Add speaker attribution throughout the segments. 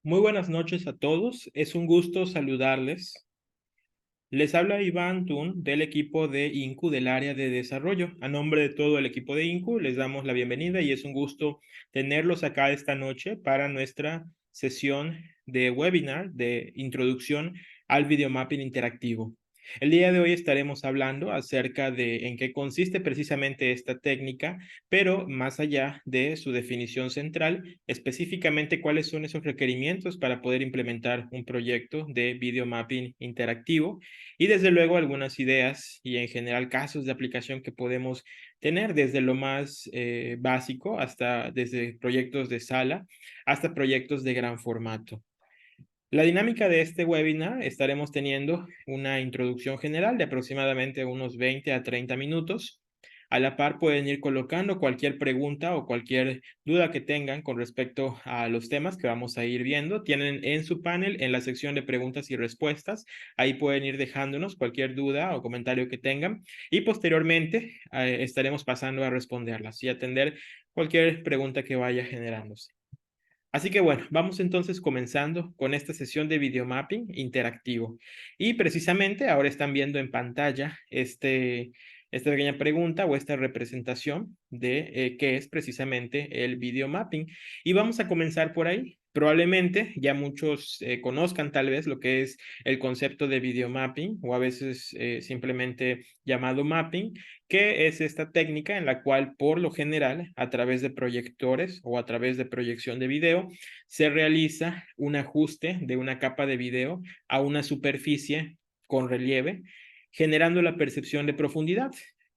Speaker 1: Muy buenas noches a todos, es un gusto saludarles. Les habla Iván Tun del equipo de INCU del área de desarrollo. A nombre de todo el equipo de INCU les damos la bienvenida y es un gusto tenerlos acá esta noche para nuestra sesión de webinar de introducción al videomapping interactivo. El día de hoy estaremos hablando acerca de en qué consiste precisamente esta técnica, pero más allá de su definición central, específicamente cuáles son esos requerimientos para poder implementar un proyecto de videomapping interactivo y desde luego algunas ideas y en general casos de aplicación que podemos tener desde lo más básico hasta desde proyectos de sala hasta proyectos de gran formato. La dinámica de este webinar estaremos teniendo una introducción general de aproximadamente unos 20 a 30 minutos. A la par pueden ir colocando cualquier pregunta o cualquier duda que tengan con respecto a los temas que vamos a ir viendo. Tienen en su panel, en la sección de preguntas y respuestas, ahí pueden ir dejándonos cualquier duda o comentario que tengan y posteriormente estaremos pasando a responderlas y atender cualquier pregunta que vaya generándose. Así que bueno, vamos entonces comenzando con esta sesión de videomapping interactivo. Y precisamente ahora están viendo en pantalla esta pequeña pregunta o esta representación de qué es precisamente el videomapping. Y vamos a comenzar por ahí. Probablemente ya muchos conozcan tal vez lo que es el concepto de videomapping o a veces simplemente llamado mapping, que es esta técnica en la cual por lo general a través de proyectores o a través de proyección de video se realiza un ajuste de una capa de video a una superficie con relieve, generando la percepción de profundidad.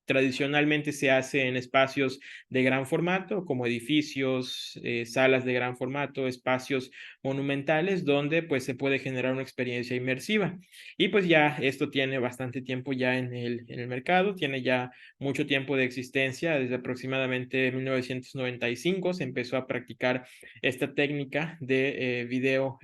Speaker 1: Tradicionalmente se hace en espacios de gran formato, como edificios, salas de gran formato, espacios monumentales, donde pues se puede generar una experiencia inmersiva. Y pues ya esto tiene bastante tiempo ya en el mercado, tiene ya mucho tiempo de existencia, desde aproximadamente 1995 se empezó a practicar esta técnica de video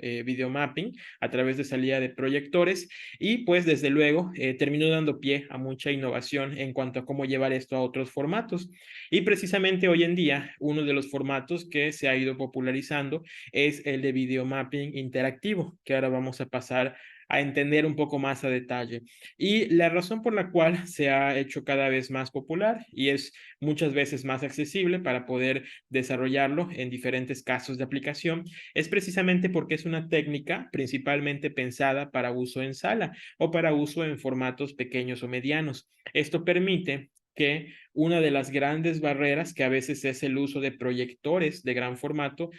Speaker 1: mapping a través de salida de proyectores y pues desde luego terminó dando pie a mucha innovación en cuanto a cómo llevar esto a otros formatos. Y precisamente hoy en día uno de los formatos que se ha ido popularizando es el de video mapping interactivo, que ahora vamos a pasar a entender un poco más a detalle. Y la razón por la cual se ha hecho cada vez más popular y es muchas veces más accesible para poder desarrollarlo en diferentes casos de aplicación es precisamente porque es una técnica principalmente pensada para uso en sala o para uso en formatos pequeños o medianos. Esto permite que una de las grandes barreras que a veces es el uso de proyectores de gran formato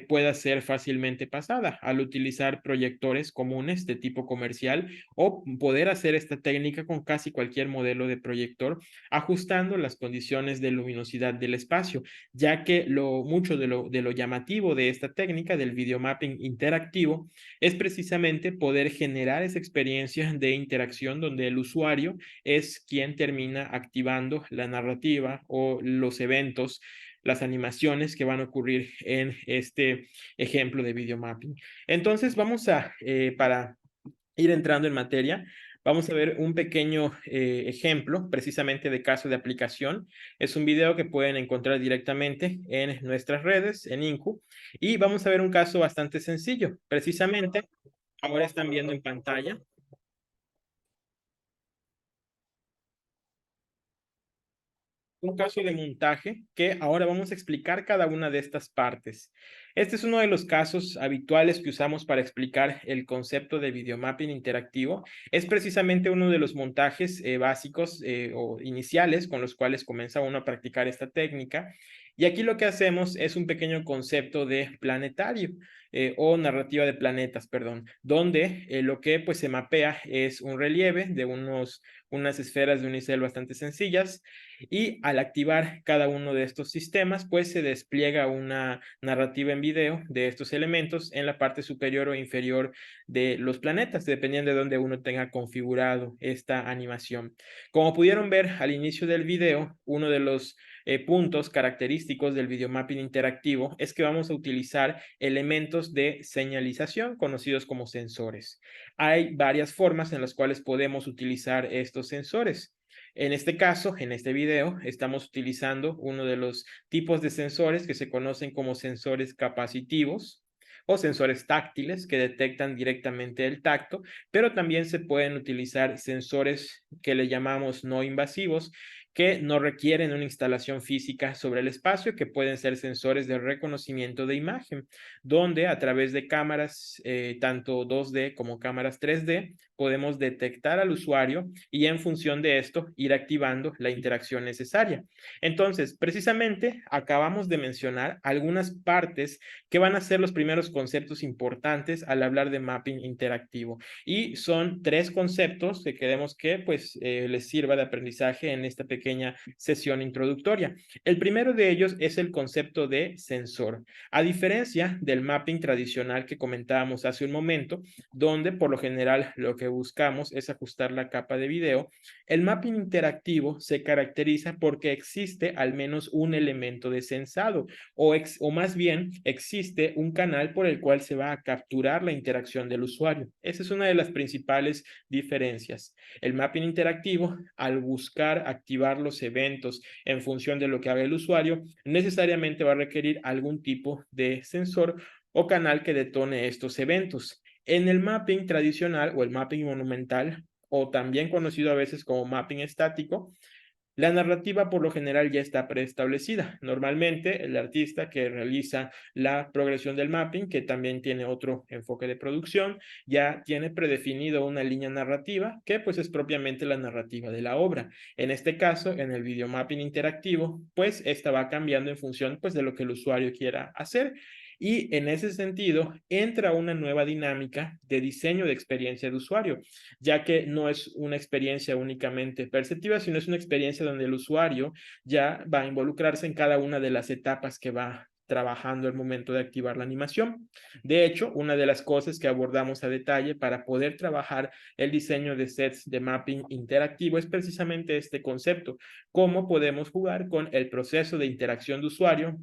Speaker 1: pueda ser fácilmente pasada al utilizar proyectores comunes de tipo comercial o poder hacer esta técnica con casi cualquier modelo de proyector ajustando las condiciones de luminosidad del espacio, ya que mucho de lo llamativo de esta técnica del videomapping interactivo es precisamente poder generar esa experiencia de interacción donde el usuario es quien termina activando la narrativa o los eventos, las animaciones que van a ocurrir en este ejemplo de videomapping. Entonces vamos para ir entrando en materia, vamos a ver un pequeño ejemplo precisamente de caso de aplicación. Es un video que pueden encontrar directamente en nuestras redes, en INCU, y vamos a ver un caso bastante sencillo. Precisamente, ahora están viendo en pantalla un caso de montaje que ahora vamos a explicar cada una de estas partes. Este es uno de los casos habituales que usamos para explicar el concepto de videomapping interactivo. Es precisamente uno de los montajes básicos o iniciales con los cuales comienza uno a practicar esta técnica. Y aquí lo que hacemos es un pequeño concepto de planetario o narrativa de planetas, perdón, donde lo que pues se mapea es un relieve de unas esferas de unicel bastante sencillas y al activar cada uno de estos sistemas, pues se despliega una narrativa en video de estos elementos en la parte superior o inferior de los planetas, dependiendo de donde uno tenga configurado esta animación. Como pudieron ver al inicio del video, uno de los puntos característicos del videomapping interactivo es que vamos a utilizar elementos de señalización conocidos como sensores. Hay varias formas en las cuales podemos utilizar estos sensores. En este caso, en este video, estamos utilizando uno de los tipos de sensores que se conocen como sensores capacitivos o sensores táctiles que detectan directamente el tacto, pero también se pueden utilizar sensores que le llamamos no invasivos, que no requieren una instalación física sobre el espacio, que pueden ser sensores de reconocimiento de imagen, donde a través de cámaras tanto 2D como cámaras 3D podemos detectar al usuario y en función de esto ir activando la interacción necesaria. Entonces, precisamente acabamos de mencionar algunas partes que van a ser los primeros conceptos importantes al hablar de mapping interactivo. Y son 3 conceptos que queremos que pues les sirva de aprendizaje en esta pequeña sesión introductoria. El primero de ellos es el concepto de sensor. A diferencia del mapping tradicional que comentábamos hace un momento, donde por lo general lo que buscamos es ajustar la capa de video, el mapping interactivo se caracteriza porque existe al menos un elemento de sensado o más bien existe un canal por el cual se va a capturar la interacción del usuario. Esa es una de las principales diferencias. El mapping interactivo, al buscar activar los eventos en función de lo que haga el usuario, necesariamente va a requerir algún tipo de sensor o canal que detone estos eventos. En el mapping tradicional o el mapping monumental, o también conocido a veces como mapping estático, la narrativa por lo general ya está preestablecida. Normalmente el artista que realiza la progresión del mapping, que también tiene otro enfoque de producción, ya tiene predefinido una línea narrativa que pues es propiamente la narrativa de la obra. En este caso, en el videomapping interactivo, pues esta va cambiando en función pues de lo que el usuario quiera hacer. Y en ese sentido entra una nueva dinámica de diseño de experiencia de usuario, ya que no es una experiencia únicamente perceptiva, sino es una experiencia donde el usuario ya va a involucrarse en cada una de las etapas que va trabajando al momento de activar la animación. De hecho, una de las cosas que abordamos a detalle para poder trabajar el diseño de sets de mapping interactivo es precisamente este concepto, cómo podemos jugar con el proceso de interacción de usuario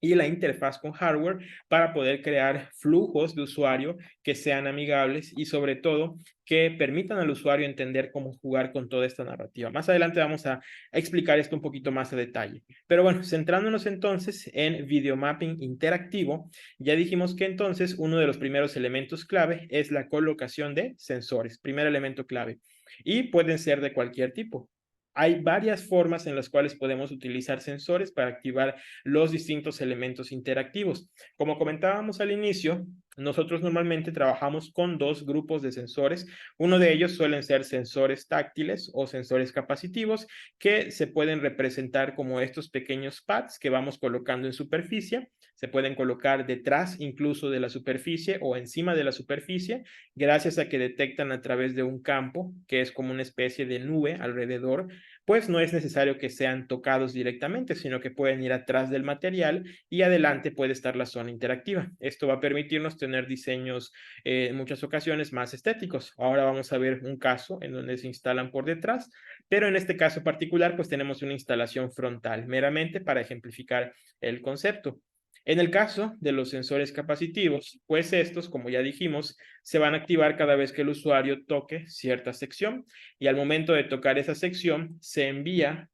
Speaker 1: y la interfaz con hardware para poder crear flujos de usuario que sean amigables y sobre todo que permitan al usuario entender cómo jugar con toda esta narrativa. Más adelante vamos a explicar esto un poquito más a detalle. Pero bueno, centrándonos entonces en videomapping interactivo, ya dijimos que entonces uno de los primeros elementos clave es la colocación de sensores, primer elemento clave, y pueden ser de cualquier tipo. Hay varias formas en las cuales podemos utilizar sensores para activar los distintos elementos interactivos. Como comentábamos al inicio, nosotros normalmente trabajamos con 2 grupos de sensores. Uno de ellos suelen ser sensores táctiles o sensores capacitivos que se pueden representar como estos pequeños pads que vamos colocando en superficie. Se pueden colocar detrás incluso de la superficie o encima de la superficie, gracias a que detectan a través de un campo que es como una especie de nube alrededor, pues no es necesario que sean tocados directamente, sino que pueden ir atrás del material y adelante puede estar la zona interactiva. Esto va a permitirnos tener diseños en muchas ocasiones más estéticos. Ahora vamos a ver un caso en donde se instalan por detrás, pero en este caso particular pues tenemos una instalación frontal, meramente para ejemplificar el concepto. En el caso de los sensores capacitivos, pues estos, como ya dijimos, se van a activar cada vez que el usuario toque cierta sección y al momento de tocar esa sección se envía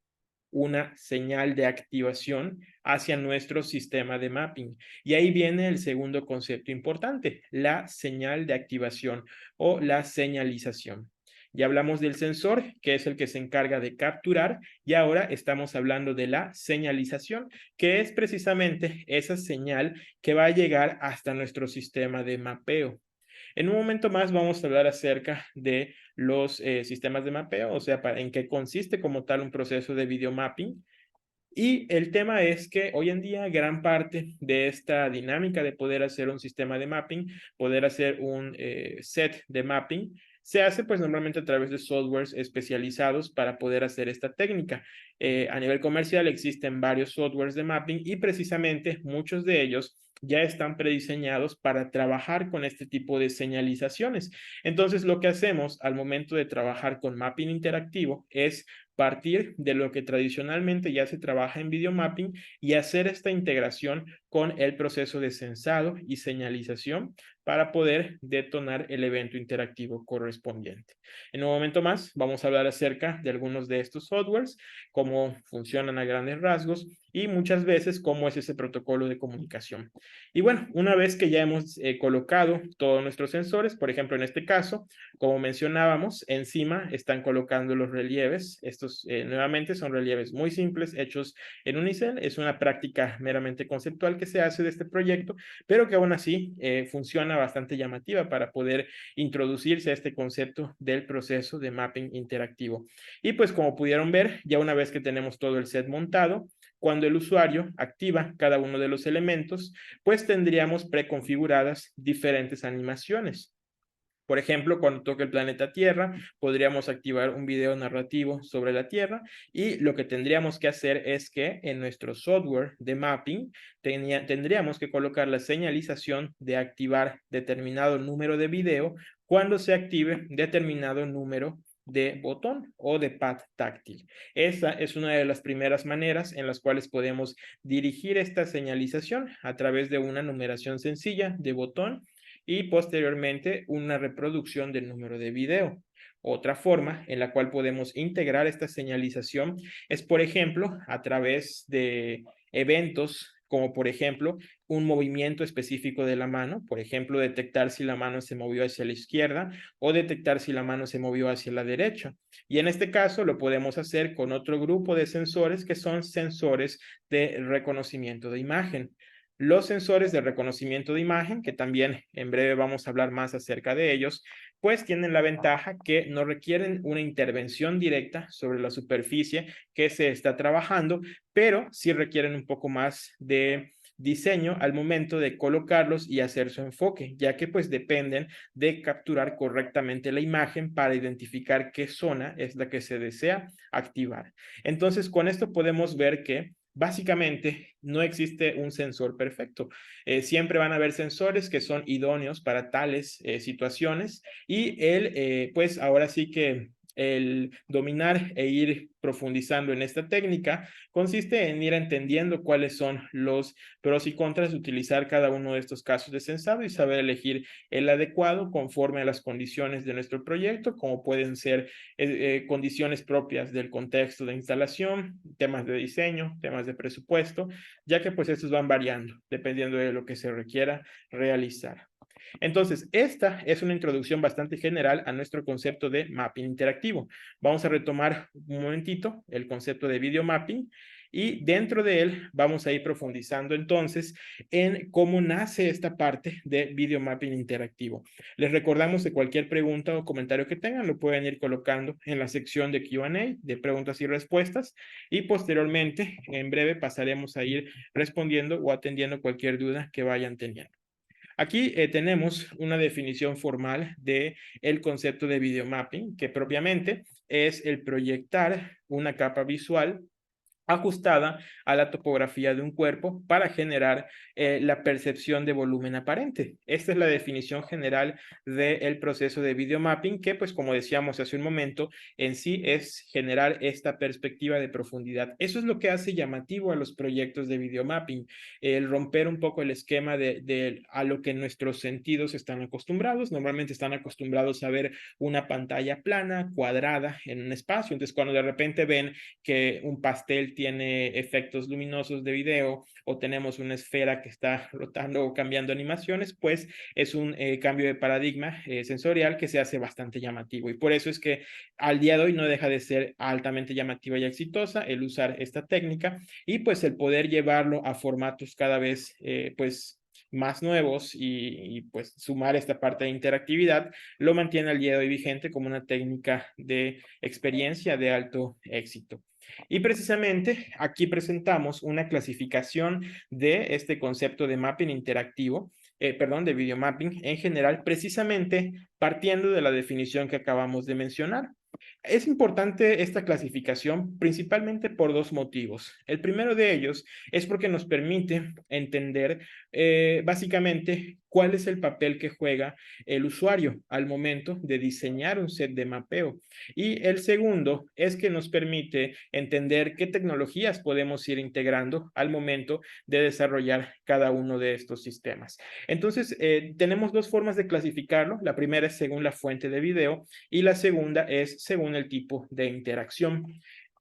Speaker 1: una señal de activación hacia nuestro sistema de mapping. Y ahí viene el segundo concepto importante, la señal de activación o la señalización. Ya hablamos del sensor, que es el que se encarga de capturar, y ahora estamos hablando de la señalización, que es precisamente esa señal que va a llegar hasta nuestro sistema de mapeo. En un momento más vamos a hablar acerca de los sistemas de mapeo, o sea, en qué consiste como tal un proceso de videomapping. Y el tema es que hoy en día gran parte de esta dinámica de poder hacer un sistema de mapping, poder hacer un set de mapping, se hace pues normalmente a través de softwares especializados para poder hacer esta técnica. A nivel comercial existen varios softwares de mapping y precisamente muchos de ellos ya están prediseñados para trabajar con este tipo de señalizaciones. Entonces, lo que hacemos al momento de trabajar con mapping interactivo es partir de lo que tradicionalmente ya se trabaja en videomapping y hacer esta integración con el proceso de sensado y señalización para poder detonar el evento interactivo correspondiente. En un momento más vamos a hablar acerca de algunos de estos softwares, cómo funcionan a grandes rasgos y muchas veces cómo es ese protocolo de comunicación. Y bueno, una vez que ya hemos colocado todos nuestros sensores, por ejemplo, en este caso, como mencionábamos, encima están colocando los relieves. Estos nuevamente son relieves muy simples, hechos en unicel. Es una práctica meramente conceptual que se hace de este proyecto, pero que aún así funciona bastante llamativa para poder introducirse a este concepto del proceso de mapping interactivo. Y pues como pudieron ver, ya una vez que tenemos todo el set montado, cuando el usuario activa cada uno de los elementos, pues tendríamos preconfiguradas diferentes animaciones. Por ejemplo, cuando toque el planeta Tierra, podríamos activar un video narrativo sobre la Tierra y lo que tendríamos que hacer es que en nuestro software de mapping tendríamos que colocar la señalización de activar determinado número de video cuando se active determinado número de botón o de pad táctil. Esa es una de las primeras maneras en las cuales podemos dirigir esta señalización a través de una numeración sencilla de botón y posteriormente una reproducción del número de video. Otra forma en la cual podemos integrar esta señalización es, por ejemplo, a través de eventos como por ejemplo un movimiento específico de la mano, por ejemplo, detectar si la mano se movió hacia la izquierda o detectar si la mano se movió hacia la derecha. Y en este caso lo podemos hacer con otro grupo de sensores que son sensores de reconocimiento de imagen. Los sensores de reconocimiento de imagen, que también en breve vamos a hablar más acerca de ellos, pues tienen la ventaja que no requieren una intervención directa sobre la superficie que se está trabajando, pero sí requieren un poco más de diseño al momento de colocarlos y hacer su enfoque, ya que pues dependen de capturar correctamente la imagen para identificar qué zona es la que se desea activar. Entonces, con esto podemos ver que básicamente, no existe un sensor perfecto. Siempre van a haber sensores que son idóneos para tales situaciones y pues ahora sí que el dominar e ir profundizando en esta técnica consiste en ir entendiendo cuáles son los pros y contras de utilizar cada uno de estos casos de sensado y saber elegir el adecuado conforme a las condiciones de nuestro proyecto, como pueden ser condiciones propias del contexto de instalación, temas de diseño, temas de presupuesto, ya que pues estos van variando dependiendo de lo que se requiera realizar. Entonces, esta es una introducción bastante general a nuestro concepto de mapping interactivo. Vamos a retomar un momentito el concepto de video mapping y dentro de él vamos a ir profundizando entonces en cómo nace esta parte de video mapping interactivo. Les recordamos que cualquier pregunta o comentario que tengan lo pueden ir colocando en la sección de Q&A, de preguntas y respuestas, y posteriormente, en breve, pasaremos a ir respondiendo o atendiendo cualquier duda que vayan teniendo. Aquí tenemos una definición formal de el concepto de video mapping, que propiamente es el proyectar una capa visual ajustada a la topografía de un cuerpo para generar la percepción de volumen aparente. Esta es la definición general del proceso de video mapping que, pues como decíamos hace un momento, en sí es generar esta perspectiva de profundidad. Eso es lo que hace llamativo a los proyectos de video mapping, el romper un poco el esquema a lo que nuestros sentidos están acostumbrados. Normalmente están acostumbrados a ver una pantalla plana, cuadrada en un espacio. Entonces, cuando de repente ven que un pastel tiene efectos luminosos de video o tenemos una esfera que está rotando o cambiando animaciones, pues es un cambio de paradigma sensorial que se hace bastante llamativo. Y por eso es que al día de hoy no deja de ser altamente llamativa y exitosa el usar esta técnica y pues el poder llevarlo a formatos cada vez pues más nuevos y pues sumar esta parte de interactividad lo mantiene al día de hoy vigente como una técnica de experiencia de alto éxito. Y precisamente aquí presentamos una clasificación de este concepto de mapping interactivo, de video mapping en general, precisamente partiendo de la definición que acabamos de mencionar. Es importante esta clasificación principalmente por dos motivos. El primero de ellos es porque nos permite entender básicamente cuál es el papel que juega el usuario al momento de diseñar un set de mapeo. Y el segundo es que nos permite entender qué tecnologías podemos ir integrando al momento de desarrollar cada uno de estos sistemas. Entonces, tenemos dos formas de clasificarlo. La primera es según la fuente de video y la segunda es según el tipo de interacción.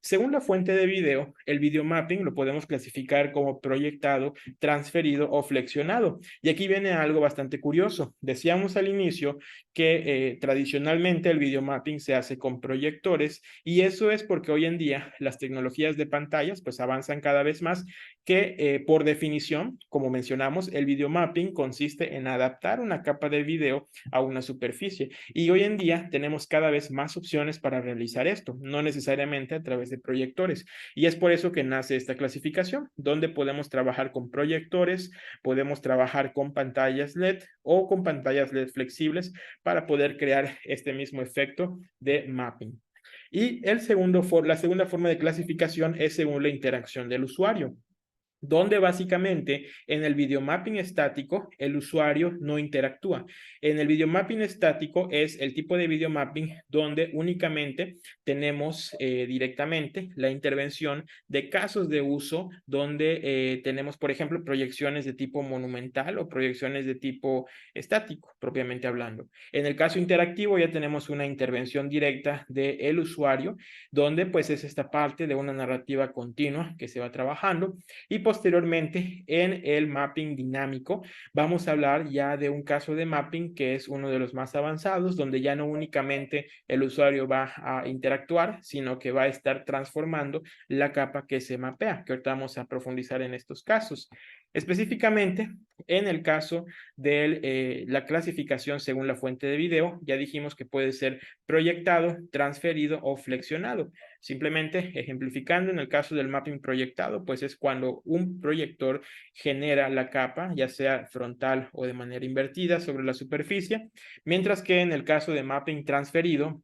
Speaker 1: Según la fuente de video, el video mapping lo podemos clasificar como proyectado, transferido o flexionado. Y aquí viene algo bastante curioso. Decíamos al inicio que tradicionalmente el video mapping se hace con proyectores y eso es porque hoy en día las tecnologías de pantallas pues avanzan cada vez más que por definición, como mencionamos, el video mapping consiste en adaptar una capa de video a una superficie y hoy en día tenemos cada vez más opciones para realizar esto, no necesariamente a través de proyectores. Y es por eso que nace esta clasificación, donde podemos trabajar con proyectores, podemos trabajar con pantallas LED o con pantallas LED flexibles para poder crear este mismo efecto de mapping. Y la segunda forma de clasificación es según la interacción del usuario, donde básicamente en el videomapping estático el usuario no interactúa. En el videomapping estático es el tipo de videomapping donde únicamente tenemos directamente la intervención de casos de uso donde tenemos, por ejemplo, proyecciones de tipo monumental o proyecciones de tipo estático, propiamente hablando. En el caso interactivo ya tenemos una intervención directa del usuario, donde pues es esta parte de una narrativa continua que se va trabajando y posteriormente, en el mapping dinámico, vamos a hablar ya de un caso de mapping que es uno de los más avanzados, donde ya no únicamente el usuario va a interactuar, sino que va a estar transformando la capa que se mapea, que ahorita vamos a profundizar en estos casos. Específicamente, en el caso de la clasificación según la fuente de video, ya dijimos que puede ser proyectado, transferido o flexionado. Simplemente ejemplificando, en el caso del mapping proyectado, pues es cuando un proyector genera la capa, ya sea frontal o de manera invertida sobre la superficie, mientras que en el caso de mapping transferido,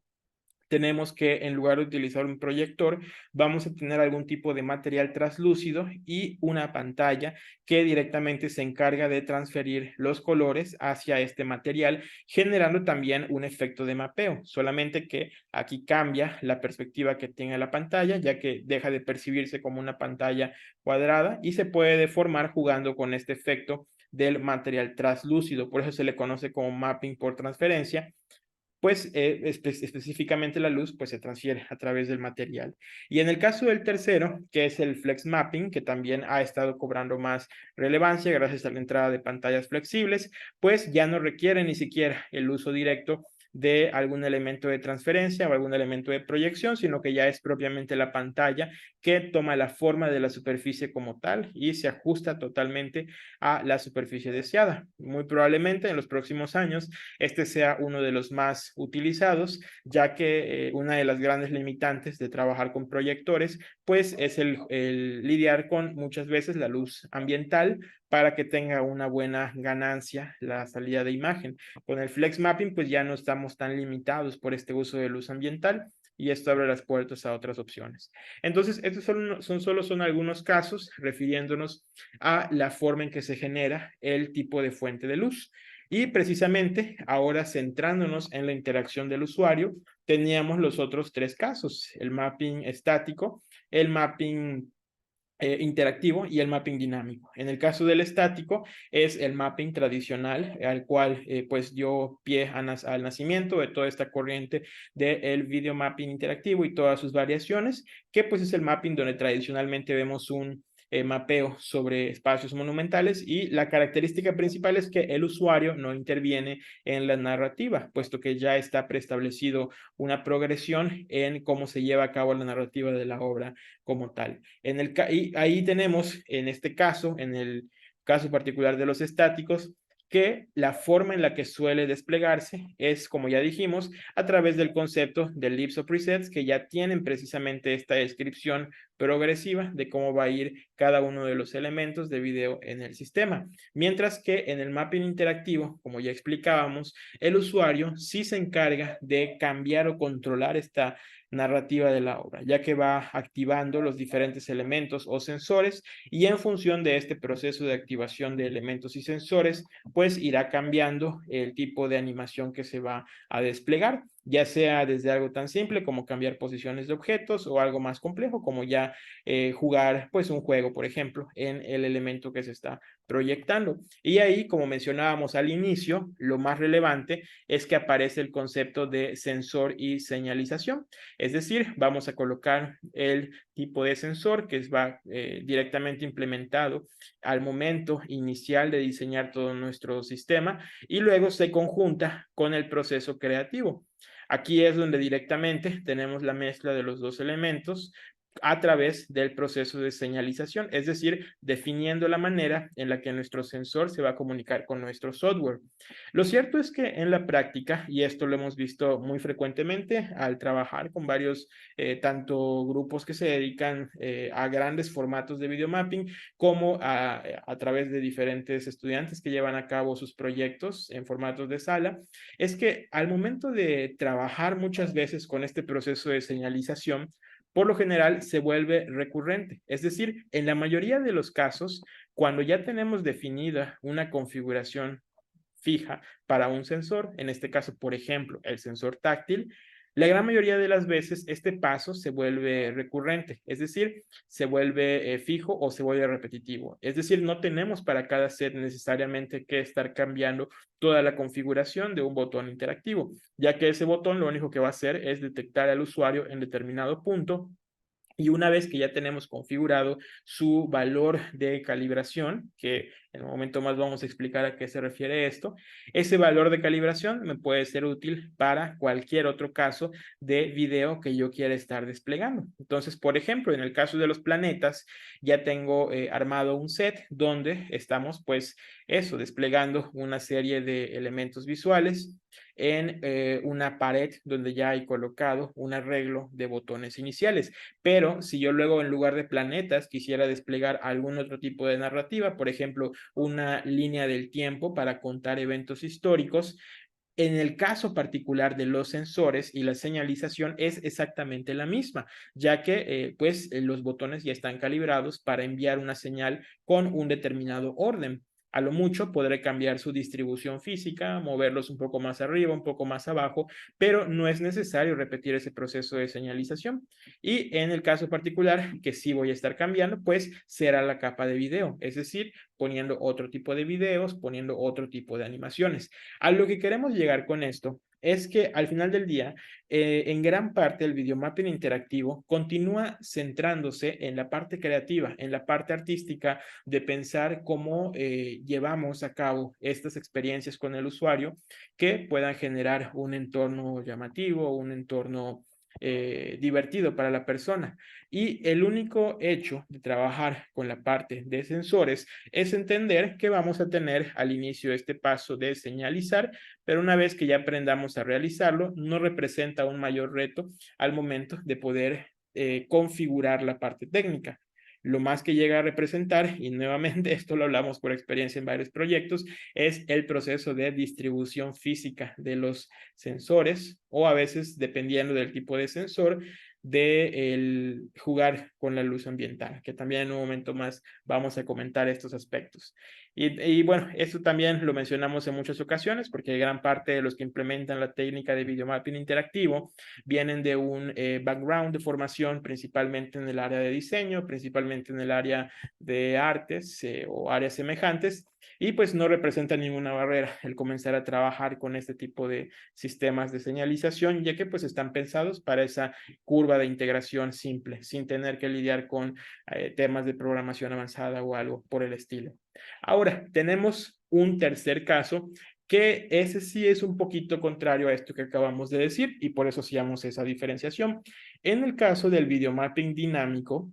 Speaker 1: tenemos que en lugar de utilizar un proyector, vamos a tener algún tipo de material translúcido y una pantalla que directamente se encarga de transferir los colores hacia este material, generando también un efecto de mapeo, solamente que aquí cambia la perspectiva que tiene la pantalla, ya que deja de percibirse como una pantalla cuadrada y se puede deformar jugando con este efecto del material translúcido. Por eso se le conoce como mapping por transferencia, pues específicamente la luz pues se transfiere a través del material. Y en el caso del tercero, que es el flex mapping, que también ha estado cobrando más relevancia gracias a la entrada de pantallas flexibles, pues ya no requiere ni siquiera el uso directo de algún elemento de transferencia o algún elemento de proyección, sino que ya es propiamente la pantalla que toma la forma de la superficie como tal y se ajusta totalmente a la superficie deseada. Muy probablemente en los próximos años este sea uno de los más utilizados, ya que una de las grandes limitantes de trabajar con proyectores, pues es el lidiar con muchas veces la luz ambiental para que tenga una buena ganancia la salida de imagen. Con el flex mapping, pues ya no estamos tan limitados por este uso de luz ambiental y esto abre las puertas a otras opciones. Entonces, estos solo son algunos casos refiriéndonos a la forma en que se genera el tipo de fuente de luz. Y precisamente ahora centrándonos en la interacción del usuario, teníamos los otros tres casos, el mapping estático, el mapping interactivo y el mapping dinámico. En el caso del estático es el mapping tradicional al cual pues dio pie al nacimiento de toda esta corriente del video mapping interactivo y todas sus variaciones, que pues es el mapping donde tradicionalmente vemos un mapeo sobre espacios monumentales y la característica principal es que el usuario no interviene en la narrativa, puesto que ya está preestablecido una progresión en cómo se lleva a cabo la narrativa de la obra como tal. Y ahí tenemos, en este caso, en el caso particular de los estáticos, que la forma en la que suele desplegarse es, como ya dijimos, a través del concepto de libs o presets, que ya tienen precisamente esta descripción progresiva de cómo va a ir cada uno de los elementos de video en el sistema. Mientras que en el mapping interactivo, como ya explicábamos, el usuario sí se encarga de cambiar o controlar esta narrativa de la obra, ya que va activando los diferentes elementos o sensores y en función de este proceso de activación de elementos y sensores, pues irá cambiando el tipo de animación que se va a desplegar, ya sea desde algo tan simple como cambiar posiciones de objetos o algo más complejo como ya jugar pues un juego, por ejemplo, en el elemento que se está proyectando. Y ahí, como mencionábamos al inicio, lo más relevante es que aparece el concepto de sensor y señalización. Es decir, vamos a colocar el tipo de sensor que va directamente implementado al momento inicial de diseñar todo nuestro sistema y luego se conjunta con el proceso creativo. Aquí es donde directamente tenemos la mezcla de los dos elementos a través del proceso de señalización, es decir, definiendo la manera en la que nuestro sensor se va a comunicar con nuestro software. Lo cierto es que en la práctica, y esto lo hemos visto muy frecuentemente al trabajar con varios, tanto grupos que se dedican a grandes formatos de videomapping, como a través de diferentes estudiantes que llevan a cabo sus proyectos en formatos de sala, es que al momento de trabajar muchas veces con este proceso de señalización, por lo general se vuelve recurrente. Es decir, en la mayoría de los casos, cuando ya tenemos definida una configuración fija para un sensor, en este caso, por ejemplo, el sensor táctil, la gran mayoría de las veces este paso se vuelve recurrente, es decir, se vuelve fijo o se vuelve repetitivo. Es decir, no tenemos para cada set necesariamente que estar cambiando toda la configuración de un botón interactivo, ya que ese botón lo único que va a hacer es detectar al usuario en determinado punto y una vez que ya tenemos configurado su valor de calibración, que en un momento más vamos a explicar a qué se refiere esto, ese valor de calibración me puede ser útil para cualquier otro caso de video que yo quiera estar desplegando. Entonces, por ejemplo, en el caso de los planetas, ya tengo armado un set donde estamos, pues, eso, desplegando una serie de elementos visuales en una pared donde ya hay colocado un arreglo de botones iniciales. Pero si yo luego en lugar de planetas quisiera desplegar algún otro tipo de narrativa, por ejemplo, una línea del tiempo para contar eventos históricos, en el caso particular de los sensores y la señalización es exactamente la misma, ya que los botones ya están calibrados para enviar una señal con un determinado orden. A lo mucho podré cambiar su distribución física, moverlos un poco más arriba, un poco más abajo, pero no es necesario repetir ese proceso de señalización. Y en el caso particular que sí voy a estar cambiando, pues será la capa de video, es decir, poniendo otro tipo de videos, poniendo otro tipo de animaciones. A lo que queremos llegar con esto es que al final del día, en gran parte el videomapping interactivo continúa centrándose en la parte creativa, en la parte artística de pensar cómo llevamos a cabo estas experiencias con el usuario que puedan generar un entorno llamativo, un entorno divertido para la persona. Y el único hecho de trabajar con la parte de sensores es entender que vamos a tener al inicio este paso de señalizar, pero una vez que ya aprendamos a realizarlo, no representa un mayor reto al momento de poder configurar la parte técnica. Lo más que llega a representar, y nuevamente esto lo hablamos por experiencia en varios proyectos, es el proceso de distribución física de los sensores o a veces, dependiendo del tipo de sensor, de el jugar con la luz ambiental, que también en un momento más vamos a comentar estos aspectos. Y bueno, esto también lo mencionamos en muchas ocasiones porque gran parte de los que implementan la técnica de videomapping interactivo vienen de un background de formación principalmente en el área de diseño, principalmente en el área de artes o áreas semejantes, y pues no representa ninguna barrera el comenzar a trabajar con este tipo de sistemas de señalización, ya que pues están pensados para esa curva de integración simple, sin tener que lidiar con temas de programación avanzada o algo por el estilo. Ahora, tenemos un tercer caso que ese sí es un poquito contrario a esto que acabamos de decir y por eso hacíamos esa diferenciación. En el caso del videomapping dinámico,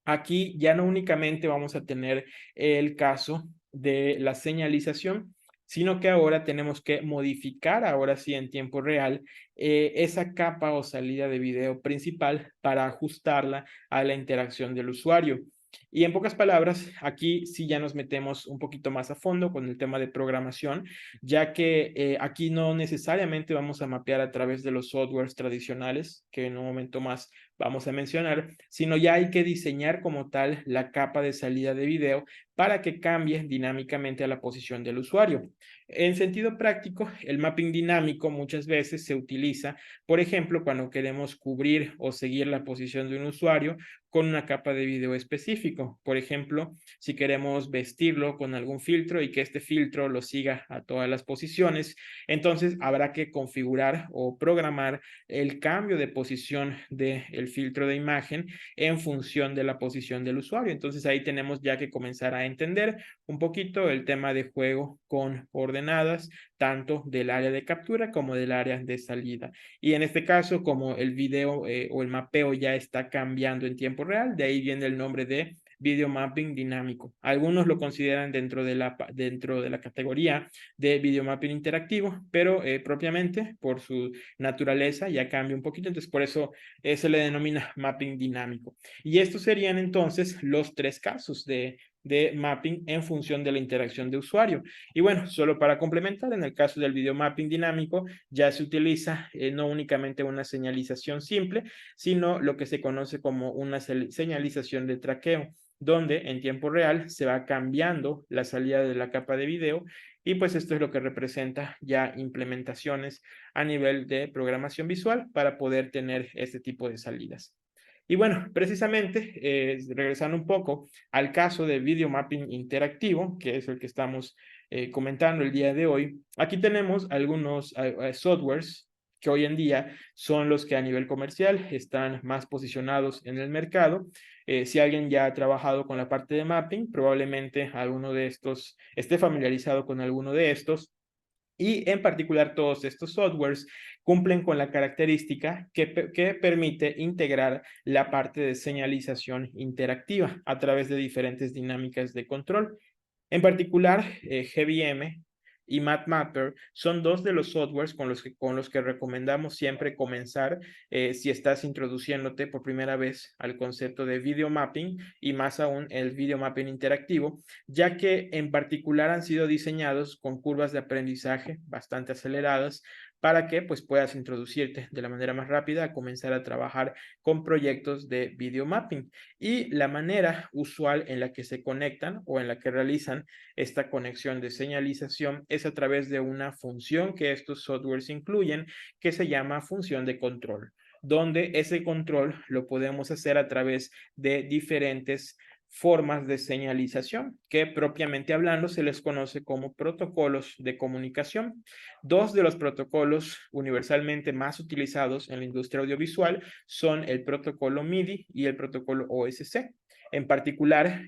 Speaker 1: aquí ya no únicamente vamos a tener el caso de la señalización, sino que ahora tenemos que modificar, ahora sí en tiempo real, esa capa o salida de video principal para ajustarla a la interacción del usuario. Y en pocas palabras, aquí sí ya nos metemos un poquito más a fondo con el tema de programación, ya que aquí no necesariamente vamos a mapear a través de los softwares tradicionales, que en un momento más vamos a mencionar, sino ya hay que diseñar como tal la capa de salida de video para que cambie dinámicamente a la posición del usuario. En sentido práctico, el mapping dinámico muchas veces se utiliza, por ejemplo, cuando queremos cubrir o seguir la posición de un usuario con una capa de video específico. Por ejemplo, si queremos vestirlo con algún filtro y que este filtro lo siga a todas las posiciones, entonces habrá que configurar o programar el cambio de posición del filtro de imagen en función de la posición del usuario. Entonces ahí tenemos ya que comenzar a entender un poquito el tema de juego con ordenadas, tanto del área de captura como del área de salida. Y en este caso, como el video o el mapeo ya está cambiando en tiempo real, de ahí viene el nombre de video mapping dinámico. Algunos lo consideran dentro de la categoría de video mapping interactivo, pero propiamente por su naturaleza ya cambia un poquito, entonces por eso se le denomina mapping dinámico. Y estos serían entonces los tres casos de mapping en función de la interacción de usuario. Y bueno, solo para complementar, en el caso del video mapping dinámico ya se utiliza no únicamente una señalización simple, sino lo que se conoce como una señalización de traqueo, donde en tiempo real se va cambiando la salida de la capa de video y pues esto es lo que representa ya implementaciones a nivel de programación visual para poder tener este tipo de salidas. Y bueno, precisamente, regresando un poco al caso de video mapping interactivo, que es el que estamos comentando el día de hoy, aquí tenemos algunos softwares que hoy en día son los que a nivel comercial están más posicionados en el mercado. Si alguien ya ha trabajado con la parte de mapping, probablemente alguno de estos esté familiarizado con alguno de estos. Y en particular todos estos softwares cumplen con la característica que permite integrar la parte de señalización interactiva a través de diferentes dinámicas de control. En particular, GVM y MapMapper son dos de los softwares con los que recomendamos siempre comenzar si estás introduciéndote por primera vez al concepto de video mapping y más aún el video mapping interactivo, ya que en particular han sido diseñados con curvas de aprendizaje bastante aceleradas para que pues puedas introducirte de la manera más rápida a comenzar a trabajar con proyectos de video mapping. Y la manera usual en la que se conectan o en la que realizan esta conexión de señalización es a través de una función que estos softwares incluyen que se llama función de control, donde ese control lo podemos hacer a través de diferentes formas de señalización que propiamente hablando se les conoce como protocolos de comunicación. Dos de los protocolos universalmente más utilizados en la industria audiovisual son el protocolo MIDI y el protocolo OSC. En particular,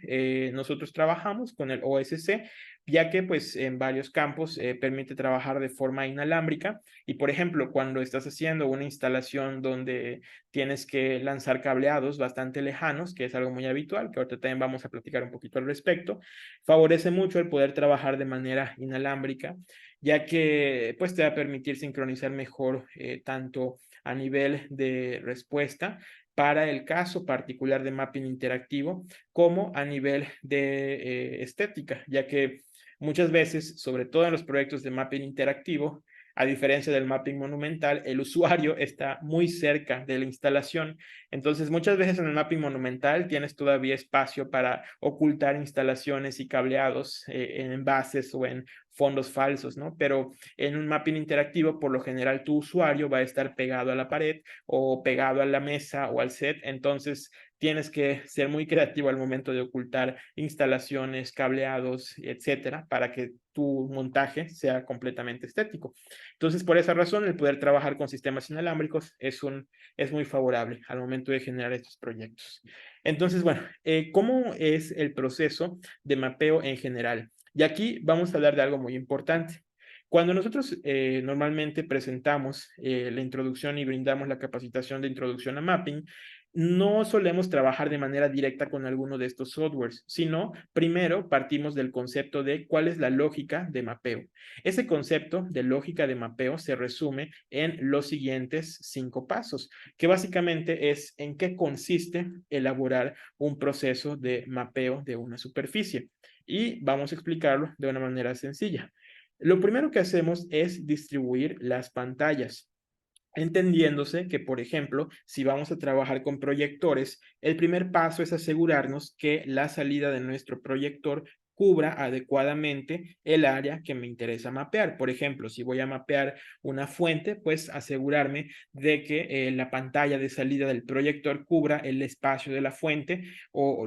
Speaker 1: nosotros trabajamos con el OSC, ya que pues en varios campos permite trabajar de forma inalámbrica y por ejemplo cuando estás haciendo una instalación donde tienes que lanzar cableados bastante lejanos, que es algo muy habitual, que ahorita también vamos a platicar un poquito al respecto, favorece mucho el poder trabajar de manera inalámbrica, ya que pues te va a permitir sincronizar mejor tanto a nivel de respuesta para el caso particular de mapping interactivo, como a nivel de estética, ya que muchas veces, sobre todo en los proyectos de mapping interactivo, a diferencia del mapping monumental, el usuario está muy cerca de la instalación. Entonces, muchas veces en el mapping monumental tienes todavía espacio para ocultar instalaciones y cableados en envases o en fondos falsos, ¿no? Pero en un mapping interactivo, por lo general, tu usuario va a estar pegado a la pared o pegado a la mesa o al set. Entonces, tienes que ser muy creativo al momento de ocultar instalaciones, cableados, etcétera, para que tu montaje sea completamente estético. Entonces, por esa razón, el poder trabajar con sistemas inalámbricos es muy favorable al momento de generar estos proyectos. Entonces, bueno, ¿cómo es el proceso de mapeo en general? Y aquí vamos a hablar de algo muy importante. Cuando nosotros normalmente presentamos la introducción y brindamos la capacitación de introducción a mapping, no solemos trabajar de manera directa con alguno de estos softwares, sino primero partimos del concepto de cuál es la lógica de mapeo. Ese concepto de lógica de mapeo se resume en los siguientes 5 pasos, que básicamente es en qué consiste elaborar un proceso de mapeo de una superficie. Y vamos a explicarlo de una manera sencilla. Lo primero que hacemos es distribuir las pantallas. Entendiéndose que, por ejemplo, si vamos a trabajar con proyectores, el primer paso es asegurarnos que la salida de nuestro proyector cubra adecuadamente el área que me interesa mapear. Por ejemplo, si voy a mapear una fuente, pues asegurarme de que la pantalla de salida del proyector cubra el espacio de la fuente o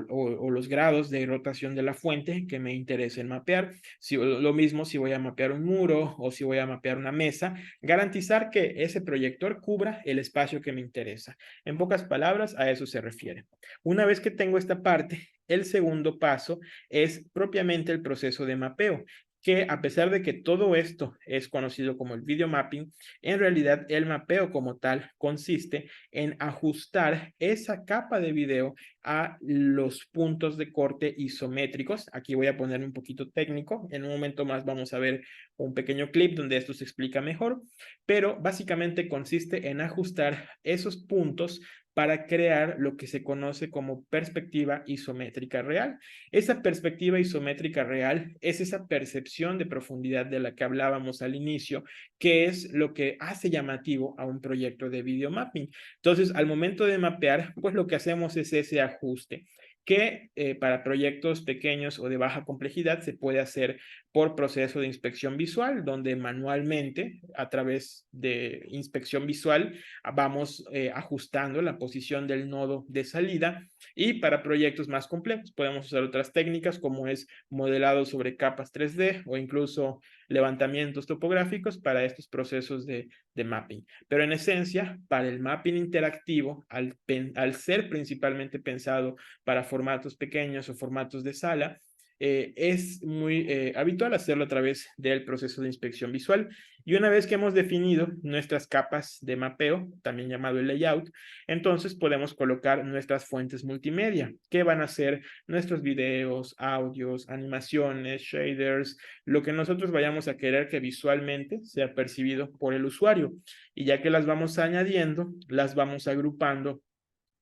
Speaker 1: los grados de rotación de la fuente que me interesen mapear. Lo mismo si voy a mapear un muro o si voy a mapear una mesa, garantizar que ese proyector cubra el espacio que me interesa. En pocas palabras, a eso se refiere. Una vez que tengo esta parte, el segundo paso es propiamente el proceso de mapeo, que a pesar de que todo esto es conocido como el video mapping, en realidad el mapeo como tal consiste en ajustar esa capa de video a los puntos de corte isométricos. Aquí voy a poner un poquito técnico. En un momento más vamos a ver un pequeño clip donde esto se explica mejor, pero básicamente consiste en ajustar esos puntos para crear lo que se conoce como perspectiva isométrica real. Esa perspectiva isométrica real es esa percepción de profundidad de la que hablábamos al inicio, que es lo que hace llamativo a un proyecto de video mapping. Entonces, al momento de mapear, pues lo que hacemos es ese ajuste que para proyectos pequeños o de baja complejidad se puede hacer por proceso de inspección visual, donde manualmente, a través de inspección visual, vamos ajustando la posición del nodo de salida. Y para proyectos más complejos podemos usar otras técnicas como es modelado sobre capas 3D o incluso levantamientos topográficos para estos procesos de mapping. Pero en esencia, para el mapping interactivo, al ser principalmente pensado para formatos pequeños o formatos de sala, es muy habitual hacerlo a través del proceso de inspección visual. Y una vez que hemos definido nuestras capas de mapeo, también llamado el layout, entonces podemos colocar nuestras fuentes multimedia, que van a ser nuestros videos, audios, animaciones, shaders, lo que nosotros vayamos a querer que visualmente sea percibido por el usuario. Y ya que las vamos añadiendo, las vamos agrupando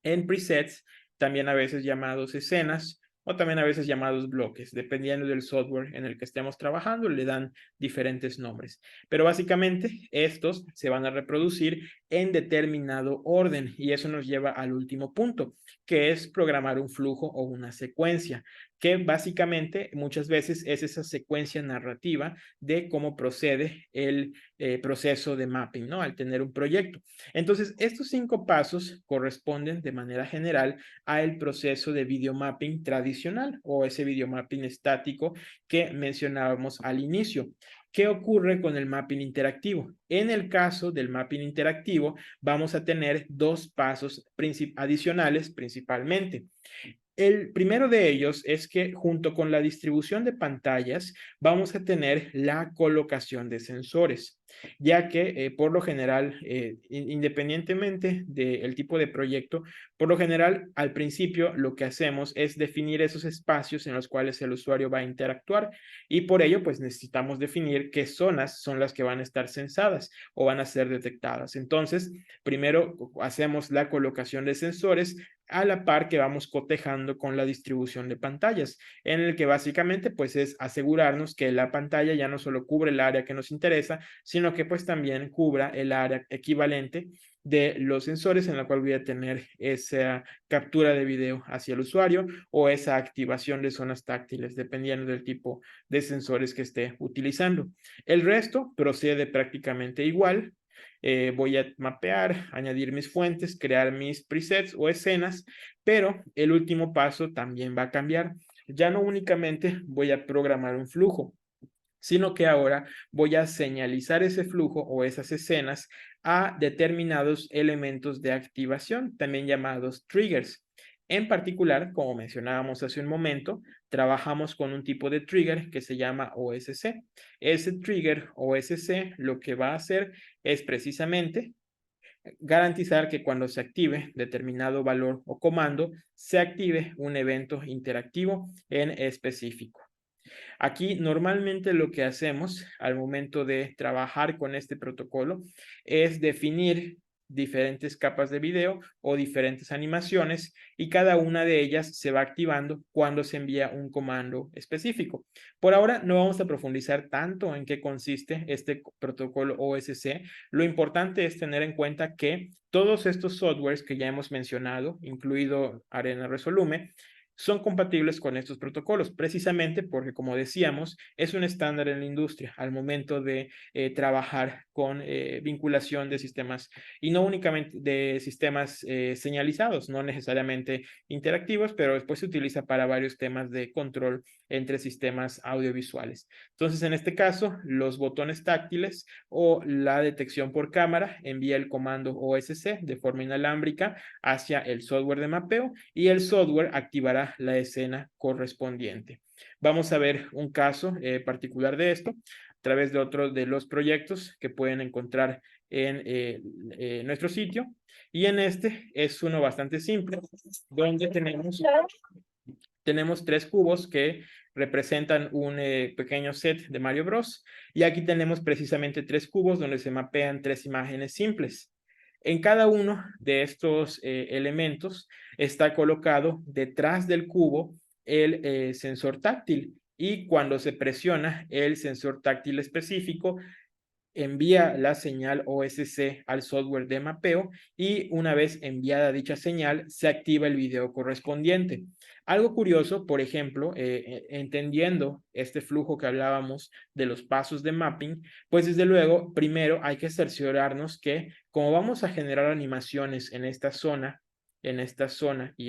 Speaker 1: en presets, también a veces llamados escenas o también a veces llamados bloques, dependiendo del software en el que estemos trabajando, le dan diferentes nombres. Pero básicamente estos se van a reproducir en determinado orden y eso nos lleva al último punto, que es programar un flujo o una secuencia, que básicamente muchas veces es esa secuencia narrativa de cómo procede el proceso de mapping, ¿no? Al tener un proyecto. Entonces, estos 5 pasos corresponden de manera general al proceso de videomapping tradicional o ese videomapping estático que mencionábamos al inicio. ¿Qué ocurre con el mapping interactivo? En el caso del mapping interactivo, vamos a tener 2 pasos adicionales principalmente. El primero de ellos es que junto con la distribución de pantallas vamos a tener la colocación de sensores, ya que por lo general, independientemente del tipo de proyecto, por lo general al principio lo que hacemos es definir esos espacios en los cuales el usuario va a interactuar y por ello pues necesitamos definir qué zonas son las que van a estar censadas o van a ser detectadas. Entonces, primero hacemos la colocación de sensores a la par que vamos cotejando con la distribución de pantallas, en el que básicamente pues es asegurarnos que la pantalla ya no solo cubre el área que nos interesa, sino que pues también cubra el área equivalente de los sensores en la cual voy a tener esa captura de video hacia el usuario o esa activación de zonas táctiles, dependiendo del tipo de sensores que esté utilizando. El resto procede prácticamente igual. Voy a mapear, añadir mis fuentes, crear mis presets o escenas, pero el último paso también va a cambiar. Ya no únicamente voy a programar un flujo, sino que ahora voy a señalizar ese flujo o esas escenas a determinados elementos de activación, también llamados triggers. En particular, como mencionábamos hace un momento, trabajamos con un tipo de trigger que se llama OSC. Ese trigger OSC lo que va a hacer es precisamente garantizar que cuando se active determinado valor o comando, se active un evento interactivo en específico. Aquí normalmente lo que hacemos al momento de trabajar con este protocolo es definir diferentes capas de video o diferentes animaciones y cada una de ellas se va activando cuando se envía un comando específico. Por ahora no vamos a profundizar tanto en qué consiste este protocolo OSC. Lo importante es tener en cuenta que todos estos softwares que ya hemos mencionado, incluido Arena Resolume, son compatibles con estos protocolos, precisamente porque, como decíamos, es un estándar en la industria al momento de trabajar con vinculación de sistemas y no únicamente de sistemas señalizados, no necesariamente interactivos, pero después se utiliza para varios temas de control entre sistemas audiovisuales. Entonces, en este caso, los botones táctiles o la detección por cámara envía el comando OSC de forma inalámbrica hacia el software de mapeo y el software activará la escena correspondiente. Vamos a ver un caso particular de esto a través de otro de los proyectos que pueden encontrar en nuestro sitio. Y en este es uno bastante simple, donde tenemos 3 cubos que representan un pequeño set de Mario Bros. Y aquí tenemos precisamente 3 cubos donde se mapean 3 imágenes simples. En cada uno de estos elementos está colocado detrás del cubo el sensor táctil y cuando se presiona el sensor táctil específico, envía la señal OSC al software de mapeo y una vez enviada dicha señal, se activa el video correspondiente. Algo curioso, por ejemplo, entendiendo este flujo que hablábamos de los pasos de mapping, pues desde luego, primero hay que cerciorarnos que como vamos a generar animaciones en esta zona y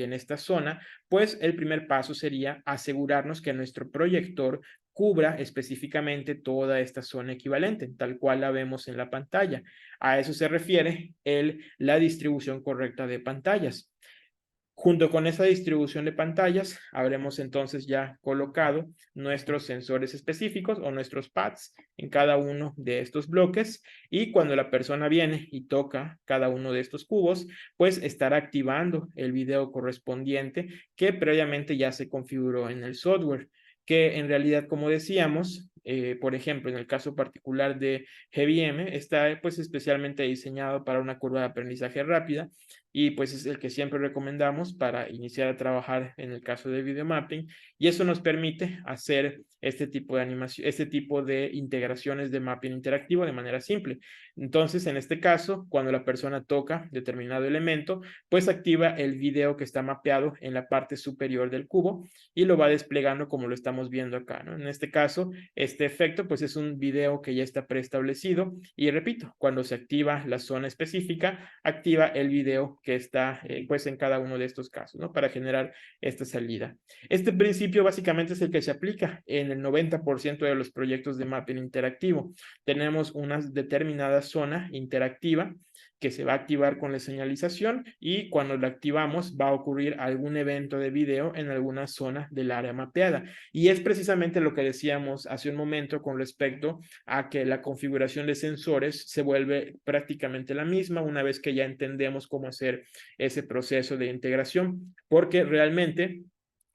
Speaker 1: en esta zona, pues el primer paso sería asegurarnos que nuestro proyector cubra específicamente toda esta zona equivalente, tal cual la vemos en la pantalla. A eso se refiere la distribución correcta de pantallas. Junto con esa distribución de pantallas, habremos entonces ya colocado nuestros sensores específicos o nuestros pads en cada uno de estos bloques y cuando la persona viene y toca cada uno de estos cubos, pues estará activando el video correspondiente que previamente ya se configuró en el software, que en realidad, como decíamos, por ejemplo, en el caso particular de GBM, está pues especialmente diseñado para una curva de aprendizaje rápida y pues es el que siempre recomendamos para iniciar a trabajar en el caso de video mapping y eso nos permite hacer este tipo de animación, este tipo de integraciones de mapping interactivo de manera simple. Entonces, en este caso, cuando la persona toca determinado elemento, pues activa el video que está mapeado en la parte superior del cubo y lo va desplegando como lo estamos viendo acá, ¿no? En este caso, este efecto pues es un video que ya está preestablecido y repito, cuando se activa la zona específica, activa el video que está pues en cada uno de estos casos, ¿no? Para generar esta salida. Este principio básicamente es el que se aplica en el 90% de los proyectos de mapping interactivo. Tenemos una determinada zona interactiva que se va a activar con la señalización y cuando la activamos va a ocurrir algún evento de video en alguna zona del área mapeada. Y es precisamente lo que decíamos hace un momento con respecto a que la configuración de sensores se vuelve prácticamente la misma una vez que ya entendemos cómo hacer ese proceso de integración, porque realmente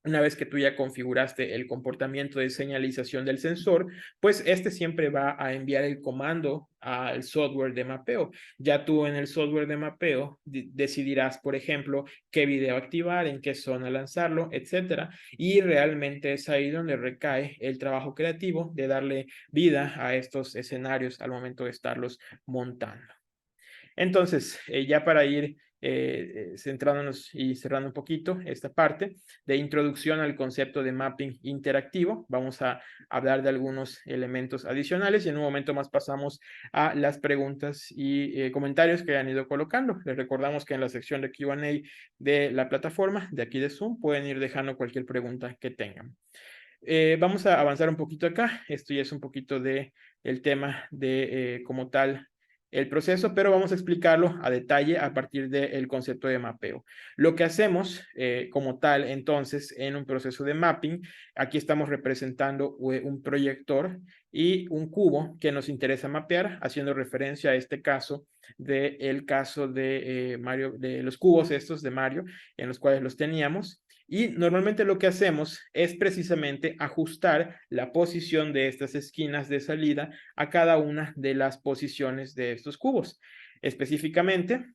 Speaker 1: una vez que tú ya configuraste el comportamiento de señalización del sensor, pues este siempre va a enviar el comando al software de mapeo. Ya tú en el software de mapeo decidirás, por ejemplo, qué video activar, en qué zona lanzarlo, etcétera. Y realmente es ahí donde recae el trabajo creativo de darle vida a estos escenarios al momento de estarlos montando. Entonces, ya para ir centrándonos y cerrando un poquito esta parte de introducción al concepto de mapping interactivo, vamos a hablar de algunos elementos adicionales y en un momento más pasamos a las preguntas y comentarios que han ido colocando. Les recordamos que en la sección de Q&A de la plataforma de aquí de Zoom pueden ir dejando cualquier pregunta que tengan. Vamos a avanzar un poquito acá. Esto ya es un poquito de el tema de como tal el proceso, pero vamos a explicarlo a detalle a partir del concepto de mapeo. Lo que hacemos como tal, entonces, en un proceso de mapping, aquí estamos representando un proyector y un cubo que nos interesa mapear, haciendo referencia a este caso del caso de Mario, de los cubos estos de Mario, en los cuales los teníamos. Y normalmente lo que hacemos es precisamente ajustar la posición de estas esquinas de salida a cada una de las posiciones de estos cubos. Específicamente,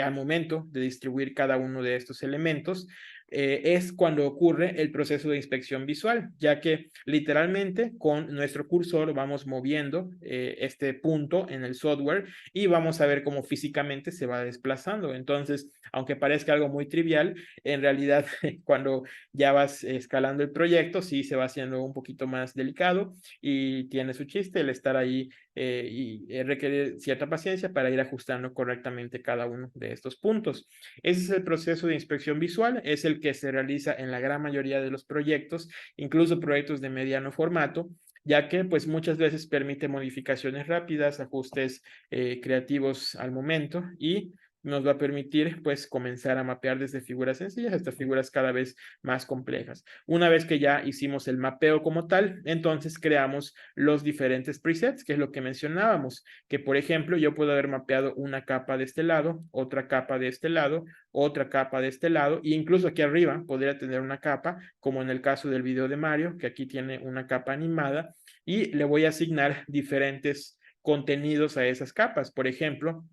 Speaker 1: al momento de distribuir cada uno de estos elementos, es cuando ocurre el proceso de inspección visual, ya que literalmente con nuestro cursor vamos moviendo este punto en el software y vamos a ver cómo físicamente se va desplazando. Entonces, aunque parezca algo muy trivial, en realidad cuando ya vas escalando el proyecto, sí se va haciendo un poquito más delicado y tiene su chiste el estar ahí y requiere cierta paciencia para ir ajustando correctamente cada uno de estos puntos. Ese es el proceso de inspección visual, es el que se realiza en la gran mayoría de los proyectos, incluso proyectos de mediano formato, ya que pues muchas veces permite modificaciones rápidas, ajustes creativos al momento y nos va a permitir pues comenzar a mapear desde figuras sencillas hasta figuras cada vez más complejas. Una vez que ya hicimos el mapeo como tal, entonces creamos los diferentes presets, que es lo que mencionábamos, que por ejemplo yo puedo haber mapeado una capa de este lado, otra capa de este lado, otra capa de este lado, e incluso aquí arriba podría tener una capa, como en el caso del video de Mario, que aquí tiene una capa animada, y le voy a asignar diferentes contenidos a esas capas. Por ejemplo,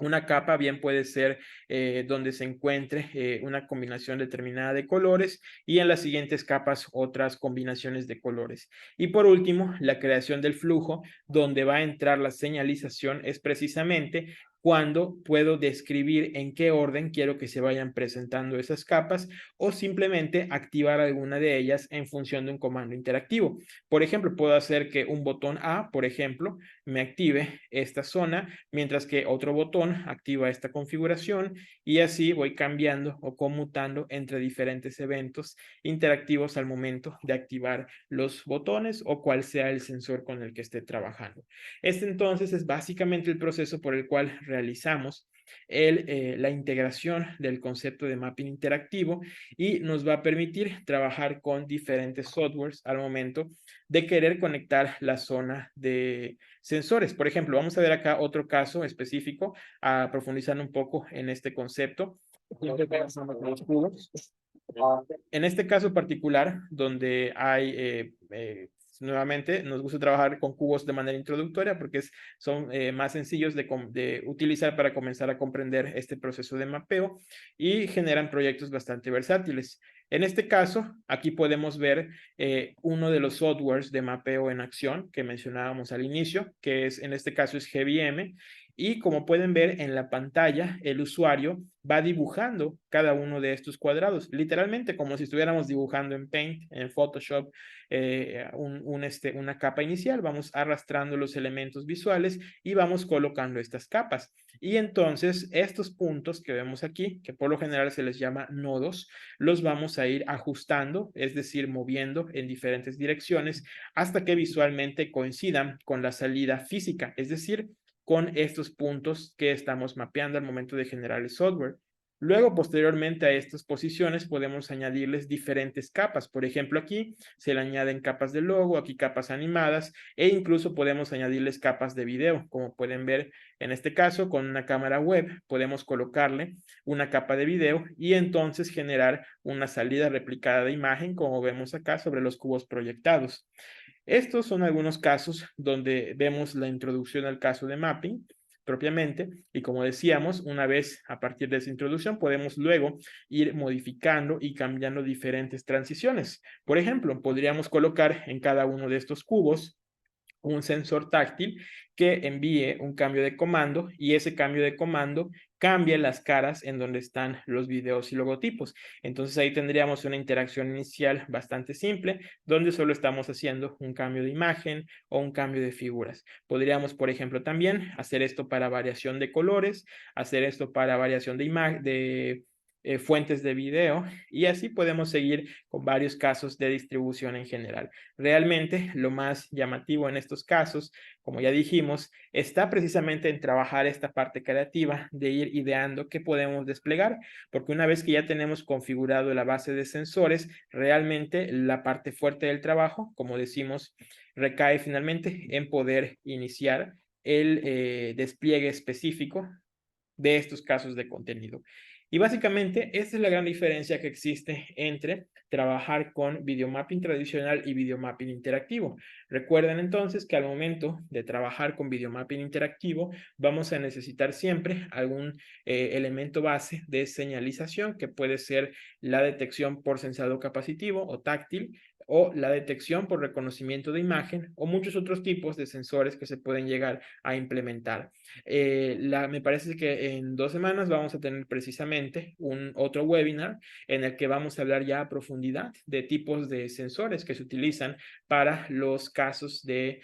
Speaker 1: una capa bien puede ser donde se encuentre una combinación determinada de colores y en las siguientes capas otras combinaciones de colores. Y por último, la creación del flujo donde va a entrar la señalización es precisamente cuando puedo describir en qué orden quiero que se vayan presentando esas capas o simplemente activar alguna de ellas en función de un comando interactivo. Por ejemplo, puedo hacer que un botón A, por ejemplo, me active esta zona, mientras que otro botón activa esta configuración y así voy cambiando o conmutando entre diferentes eventos interactivos al momento de activar los botones o cual sea el sensor con el que esté trabajando. Este entonces es básicamente el proceso por el cual realizamos la integración del concepto de mapping interactivo y nos va a permitir trabajar con diferentes softwares al momento de querer conectar la zona de sensores. Por ejemplo, vamos a ver acá otro caso específico, a profundizar un poco en este concepto. En este caso particular, donde hay, nuevamente, nos gusta trabajar con cubos de manera introductoria porque son más sencillos de utilizar para comenzar a comprender este proceso de mapeo y generan proyectos bastante versátiles. En este caso, aquí podemos ver uno de los softwares de mapeo en acción que mencionábamos al inicio, que es, en este caso es GBM, y como pueden ver en la pantalla, el usuario va dibujando cada uno de estos cuadrados, literalmente como si estuviéramos dibujando en Paint, en Photoshop, una capa inicial. Vamos arrastrando los elementos visuales y vamos colocando estas capas. Y entonces estos puntos que vemos aquí, que por lo general se les llama nodos, los vamos a ir ajustando, es decir, moviendo en diferentes direcciones hasta que visualmente coincidan con la salida física, es decir, con estos puntos que estamos mapeando al momento de generar el software. Luego, posteriormente a estas posiciones, podemos añadirles diferentes capas. Por ejemplo, aquí se le añaden capas de logo, aquí capas animadas e incluso podemos añadirles capas de video. Como pueden ver en este caso, con una cámara web, podemos colocarle una capa de video y entonces generar una salida replicada de imagen, como vemos acá sobre los cubos proyectados. Estos son algunos casos donde vemos la introducción al caso de mapping propiamente y como decíamos, una vez a partir de esa introducción podemos luego ir modificando y cambiando diferentes transiciones. Por ejemplo, podríamos colocar en cada uno de estos cubos un sensor táctil que envíe un cambio de comando y ese cambio de comando cambia las caras en donde están los videos y logotipos. Entonces ahí tendríamos una interacción inicial bastante simple donde solo estamos haciendo un cambio de imagen o un cambio de figuras. Podríamos, por ejemplo, también hacer esto para variación de colores, hacer esto para variación de fuentes de video, y así podemos seguir con varios casos de distribución en general. Realmente lo más llamativo en estos casos, como ya dijimos, está precisamente en trabajar esta parte creativa de ir ideando qué podemos desplegar, porque una vez que ya tenemos configurado la base de sensores, realmente la parte fuerte del trabajo, como decimos, recae finalmente en poder iniciar el despliegue específico de estos casos de contenido. Y básicamente esta es la gran diferencia que existe entre trabajar con videomapping tradicional y videomapping interactivo. Recuerden entonces que al momento de trabajar con videomapping interactivo vamos a necesitar siempre algún elemento base de señalización, que puede ser la detección por sensado capacitivo o táctil, o la detección por reconocimiento de imagen, o muchos otros tipos de sensores que se pueden llegar a implementar. Me parece que en 2 semanas vamos a tener precisamente un otro webinar en el que vamos a hablar ya a profundidad de tipos de sensores que se utilizan para los casos de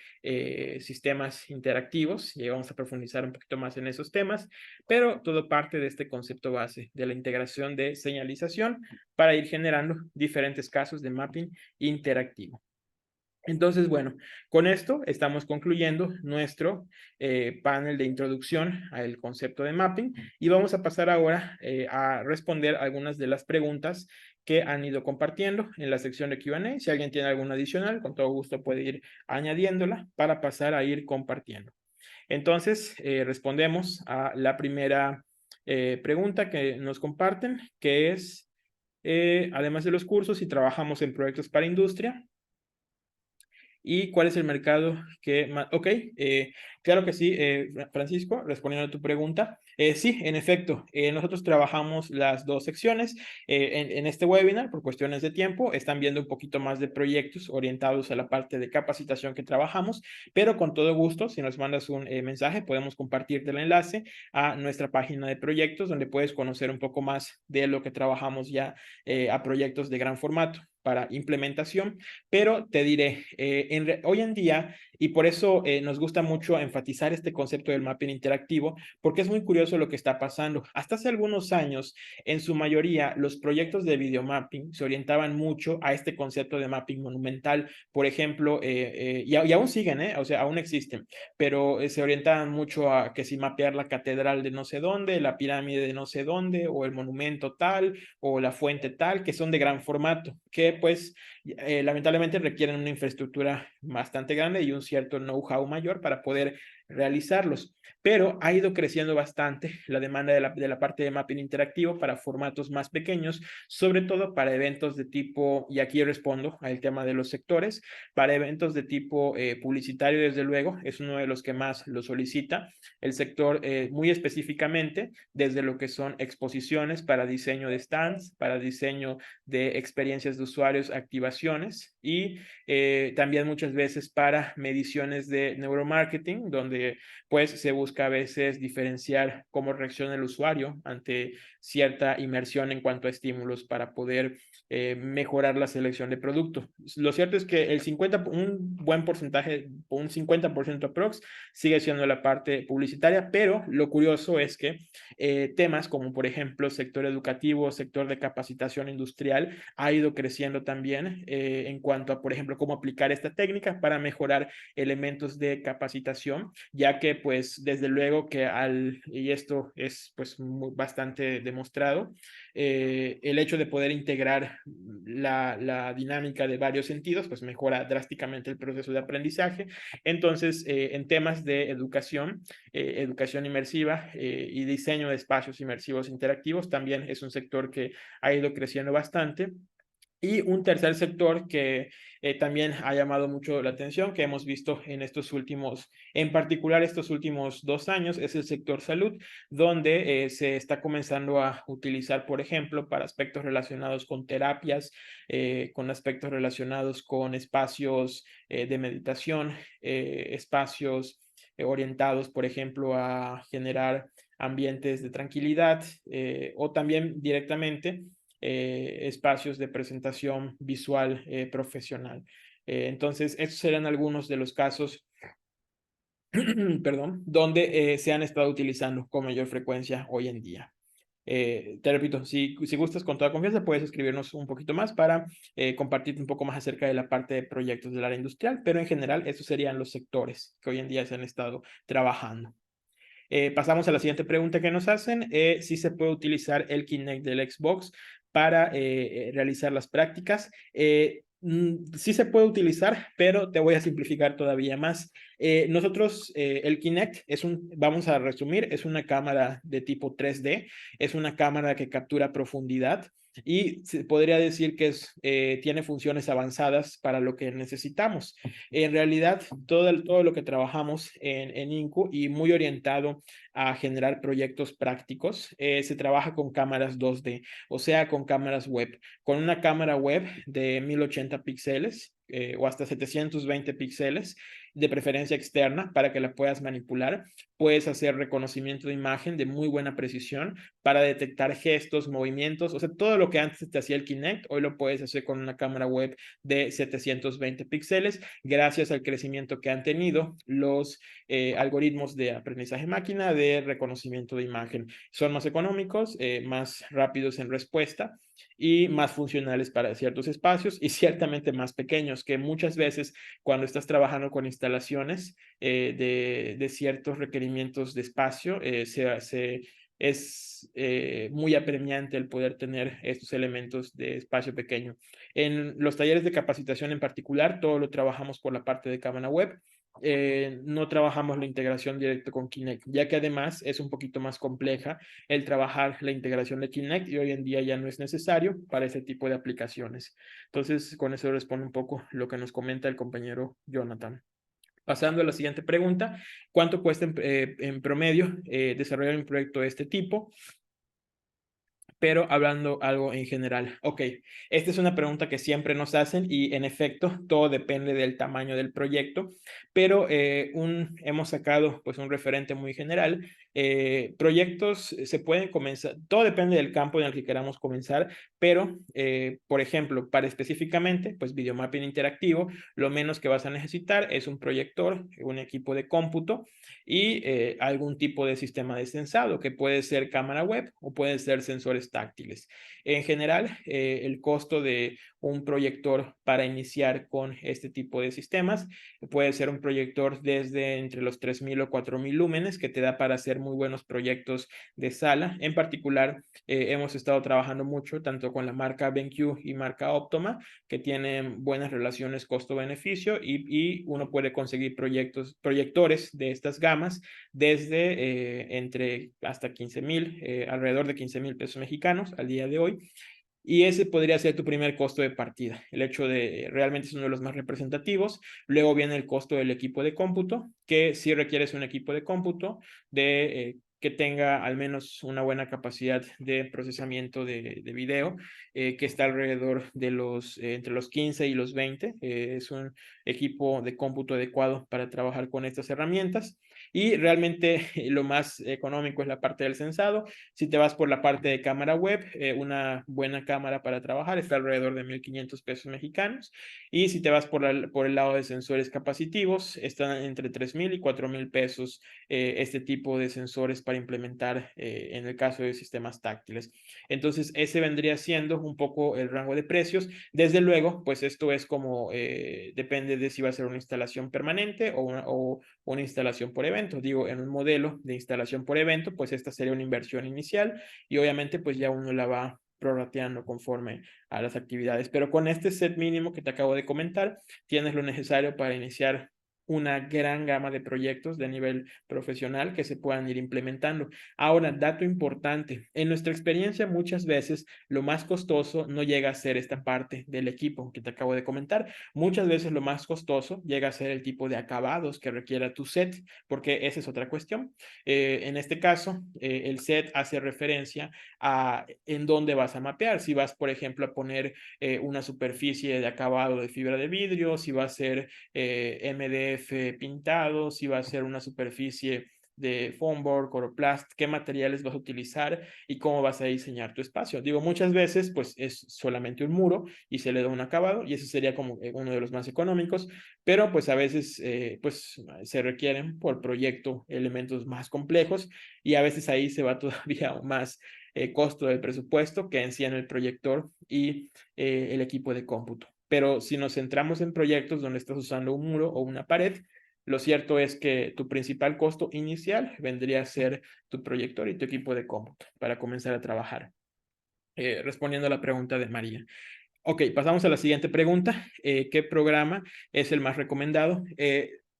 Speaker 1: sistemas interactivos, y vamos a profundizar un poquito más en esos temas, pero todo parte de este concepto base de la integración de señalización para ir generando diferentes casos de mapping interactivo. Entonces, bueno, con esto estamos concluyendo nuestro panel de introducción al concepto de mapping, y vamos a pasar ahora a responder algunas de las preguntas que han ido compartiendo en la sección de Q&A. Si alguien tiene alguna adicional, con todo gusto puede ir añadiéndola para pasar a ir compartiendo. Entonces, respondemos a la primera pregunta que nos comparten, que es, además de los cursos, si trabajamos en proyectos para industria, ¿y cuál es el mercado que más? Ok, claro que sí, Francisco, respondiendo a tu pregunta. Sí, en efecto, nosotros trabajamos las dos secciones. En este webinar, por cuestiones de tiempo, están viendo un poquito más de proyectos orientados a la parte de capacitación que trabajamos, pero con todo gusto, si nos mandas un mensaje, podemos compartirte el enlace a nuestra página de proyectos, donde puedes conocer un poco más de lo que trabajamos ya a proyectos de gran formato para implementación. Pero te diré, hoy en día, y por eso nos gusta mucho enfatizar este concepto del mapping interactivo, porque es muy curioso lo que está pasando. Hasta hace algunos años, en su mayoría, los proyectos de videomapping se orientaban mucho a este concepto de mapping monumental, por ejemplo, y aún siguen, o sea, aún existen, pero se orientaban mucho a que si mapear la catedral de no sé dónde, la pirámide de no sé dónde, o el monumento tal, o la fuente tal, que son de gran formato, que pues lamentablemente requieren una infraestructura bastante grande y un cierto know-how mayor para poder realizarlos, pero ha ido creciendo bastante la demanda de la parte de mapping interactivo para formatos más pequeños, sobre todo para eventos de tipo, y aquí respondo al tema de los sectores, para eventos de tipo publicitario, desde luego, es uno de los que más lo solicita el sector, muy específicamente desde lo que son exposiciones para diseño de stands, para diseño de experiencias de usuarios, activaciones, y también muchas veces para mediciones de neuromarketing, donde pues se busca a veces diferenciar cómo reacciona el usuario ante cierta inmersión en cuanto a estímulos para poder mejorar la selección de producto. Lo cierto es que un buen porcentaje, un 50% aprox, sigue siendo la parte publicitaria, pero lo curioso es que temas como por ejemplo sector educativo, sector de capacitación industrial, ha ido creciendo también en cuanto a, por ejemplo, cómo aplicar esta técnica para mejorar elementos de capacitación, ya que pues desde luego que y esto es pues bastante demostrado, el hecho de poder integrar la dinámica de varios sentidos pues mejora drásticamente el proceso de aprendizaje. Entonces, en temas de educación, educación inmersiva y diseño de espacios inmersivos interactivos, también es un sector que ha ido creciendo bastante. Y un tercer sector que también ha llamado mucho la atención, que hemos visto en particular estos últimos 2 años, es el sector salud, donde se está comenzando a utilizar, por ejemplo, para aspectos relacionados con terapias, con aspectos relacionados con espacios de meditación, espacios orientados, por ejemplo, a generar ambientes de tranquilidad, o también directamente espacios de presentación visual profesional. Entonces, estos serán algunos de los casos, perdón, donde se han estado utilizando con mayor frecuencia hoy en día. Te repito, si gustas con toda confianza, puedes escribirnos un poquito más para compartirte un poco más acerca de la parte de proyectos del área industrial, pero en general, estos serían los sectores que hoy en día se han estado trabajando. Pasamos a la siguiente pregunta que nos hacen, si se puede utilizar el Kinect del Xbox para realizar las prácticas. Sí se puede utilizar, pero te voy a simplificar todavía más. Nosotros, el Kinect vamos a resumir, es una cámara de tipo 3D, es una cámara que captura profundidad y se podría decir que tiene funciones avanzadas para lo que necesitamos. En realidad, todo lo que trabajamos en INCU y muy orientado a generar proyectos prácticos, se trabaja con cámaras 2D, o sea, con cámaras web. Con una cámara web de 1080 píxeles o hasta 720 píxeles, de preferencia externa, para que la puedas manipular. Puedes hacer reconocimiento de imagen de muy buena precisión para detectar gestos, movimientos, o sea, todo lo que antes te hacía el Kinect, hoy lo puedes hacer con una cámara web de 720 píxeles, gracias al crecimiento que han tenido los algoritmos de aprendizaje máquina de reconocimiento de imagen. Son más económicos, más rápidos en respuesta y más funcionales para ciertos espacios y ciertamente más pequeños, que muchas veces cuando estás trabajando con instalaciones de ciertos requerimientos de espacio, es muy apremiante el poder tener estos elementos de espacio pequeño. En los talleres de capacitación en particular, todo lo trabajamos por la parte de cámara web. No trabajamos la integración directa con Kinect, ya que además es un poquito más compleja el trabajar la integración de Kinect y hoy en día ya no es necesario para ese tipo de aplicaciones. Entonces, con eso responde un poco lo que nos comenta el compañero Jonathan. Pasando a la siguiente pregunta, ¿cuánto cuesta en promedio desarrollar un proyecto de este tipo? Pero hablando algo en general. Ok, esta es una pregunta que siempre nos hacen y en efecto todo depende del tamaño del proyecto, pero hemos sacado pues un referente muy general. Proyectos se pueden comenzar, todo depende del campo en el que queramos comenzar, pero por ejemplo, para específicamente pues videomapping interactivo, lo menos que vas a necesitar es un proyector, un equipo de cómputo y algún tipo de sistema de sensado que puede ser cámara web o puede ser sensores táctiles. En general, el costo de un proyector para iniciar con este tipo de sistemas puede ser un proyector desde entre los 3000 o 4000 lúmenes que te da para hacer muy buenos proyectos de sala. En particular, hemos estado trabajando mucho tanto con la marca BenQ y marca Optoma, que tienen buenas relaciones costo-beneficio y uno puede conseguir proyectores de estas gamas desde entre hasta 15,000, alrededor de 15,000 pesos mexicanos al día de hoy. Y ese podría ser tu primer costo de partida. El hecho de realmente es uno de los más representativos. Luego viene el costo del equipo de cómputo, que sí requieres un equipo de cómputo que tenga al menos una buena capacidad de procesamiento de video, que está alrededor de entre los 15 y los 20. Es un equipo de cómputo adecuado para trabajar con estas herramientas. Y realmente lo más económico es la parte del sensado. Si te vas por la parte de cámara web, una buena cámara para trabajar está alrededor de 1,500 pesos mexicanos. Y si te vas por el lado de sensores capacitivos, están entre 3,000 y 4,000 pesos este tipo de sensores para implementar en el caso de sistemas táctiles. Entonces, ese vendría siendo un poco el rango de precios. Desde luego, pues esto es como, depende de si va a ser una instalación permanente o una instalación por evento. Digo, en un modelo de instalación por evento, pues esta sería una inversión inicial y obviamente pues ya uno la va prorrateando conforme a las actividades. Pero con este set mínimo que te acabo de comentar, tienes lo necesario para iniciar una gran gama de proyectos de nivel profesional que se puedan ir implementando. Ahora, dato importante, en nuestra experiencia muchas veces lo más costoso no llega a ser esta parte del equipo que te acabo de comentar. Muchas veces lo más costoso llega a ser el tipo de acabados que requiera tu set, porque esa es otra cuestión. En este caso, el set hace referencia a en dónde vas a mapear. Si vas, por ejemplo, a poner una superficie de acabado de fibra de vidrio, si va a ser MDF pintado, si va a ser una superficie de foam board, coroplast, qué materiales vas a utilizar y cómo vas a diseñar tu espacio. Digo, muchas veces pues es solamente un muro y se le da un acabado y ese sería como uno de los más económicos, pero pues a veces pues se requieren por proyecto elementos más complejos y a veces ahí se va todavía más costo del presupuesto que encierra el proyector y el equipo de cómputo. Pero si nos centramos en proyectos donde estás usando un muro o una pared, lo cierto es que tu principal costo inicial vendría a ser tu proyector y tu equipo de cómputo para comenzar a trabajar. Respondiendo a la pregunta de María. Ok, pasamos a la siguiente pregunta. ¿Qué programa es el más recomendado?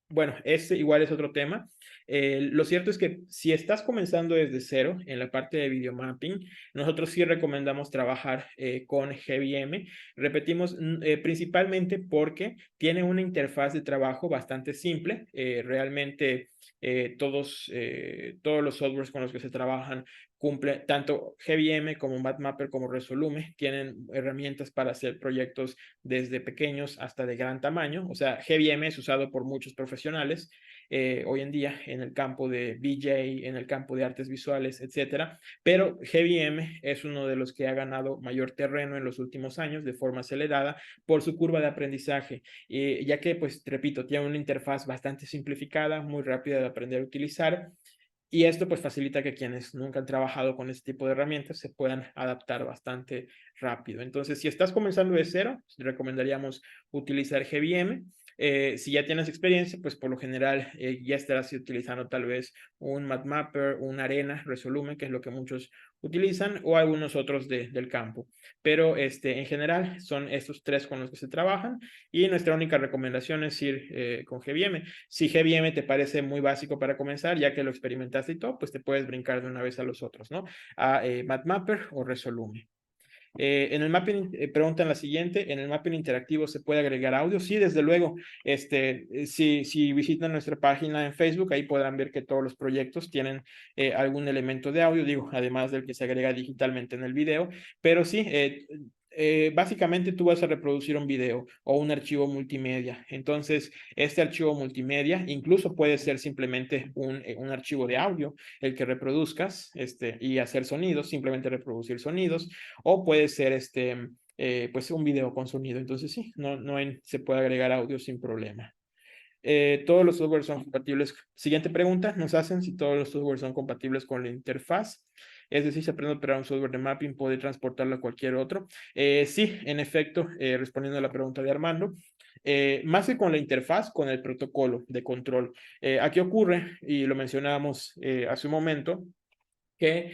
Speaker 1: Bueno, este igual es otro tema. Lo cierto es que si estás comenzando desde cero en la parte de videomapping, nosotros sí recomendamos trabajar con GVM. Repetimos, principalmente porque tiene una interfaz de trabajo bastante simple. Realmente todos los softwares con los que se trabajan cumple tanto GVM como MapMapper como Resolume, tienen herramientas para hacer proyectos desde pequeños hasta de gran tamaño. O sea, GVM es usado por muchos profesionales hoy en día en el campo de VJ, en el campo de artes visuales, etcétera. Pero GVM es uno de los que ha ganado mayor terreno en los últimos años de forma acelerada por su curva de aprendizaje, ya que, pues, repito, tiene una interfaz bastante simplificada, muy rápida de aprender a utilizar. Y esto pues facilita que quienes nunca han trabajado con este tipo de herramientas se puedan adaptar bastante rápido. Entonces, si estás comenzando de cero, recomendaríamos utilizar GVM. Si ya tienes experiencia, pues por lo general ya estarás utilizando tal vez un MapMapper, un Arena, Resolume, que es lo que muchos utilizan, o algunos otros del campo. Pero en general son estos tres con los que se trabajan y nuestra única recomendación es ir con GVM. Si GVM te parece muy básico para comenzar, ya que lo experimentaste y todo, pues te puedes brincar de una vez a los otros, ¿no? A MapMapper o Resolume. En el mapping, preguntan la siguiente, ¿en el mapping interactivo se puede agregar audio? Sí, desde luego. Si visitan nuestra página en Facebook, ahí podrán ver que todos los proyectos tienen algún elemento de audio, digo, además del que se agrega digitalmente en el video, pero sí, básicamente tú vas a reproducir un video o un archivo multimedia. Entonces, este archivo multimedia incluso puede ser simplemente un archivo de audio, el que reproduzcas y hacer sonidos, simplemente reproducir sonidos, o puede ser pues un video con sonido. Entonces, sí, se puede agregar audio sin problema. Todos los softwares son compatibles. Siguiente pregunta, nos hacen si todos los softwares son compatibles con la interfaz. Es decir, si aprende a operar un software de mapping, puede transportarlo a cualquier otro. Sí, en efecto, respondiendo a la pregunta de Armando, más que con la interfaz, con el protocolo de control. Aquí ocurre, y lo mencionábamos hace un momento, que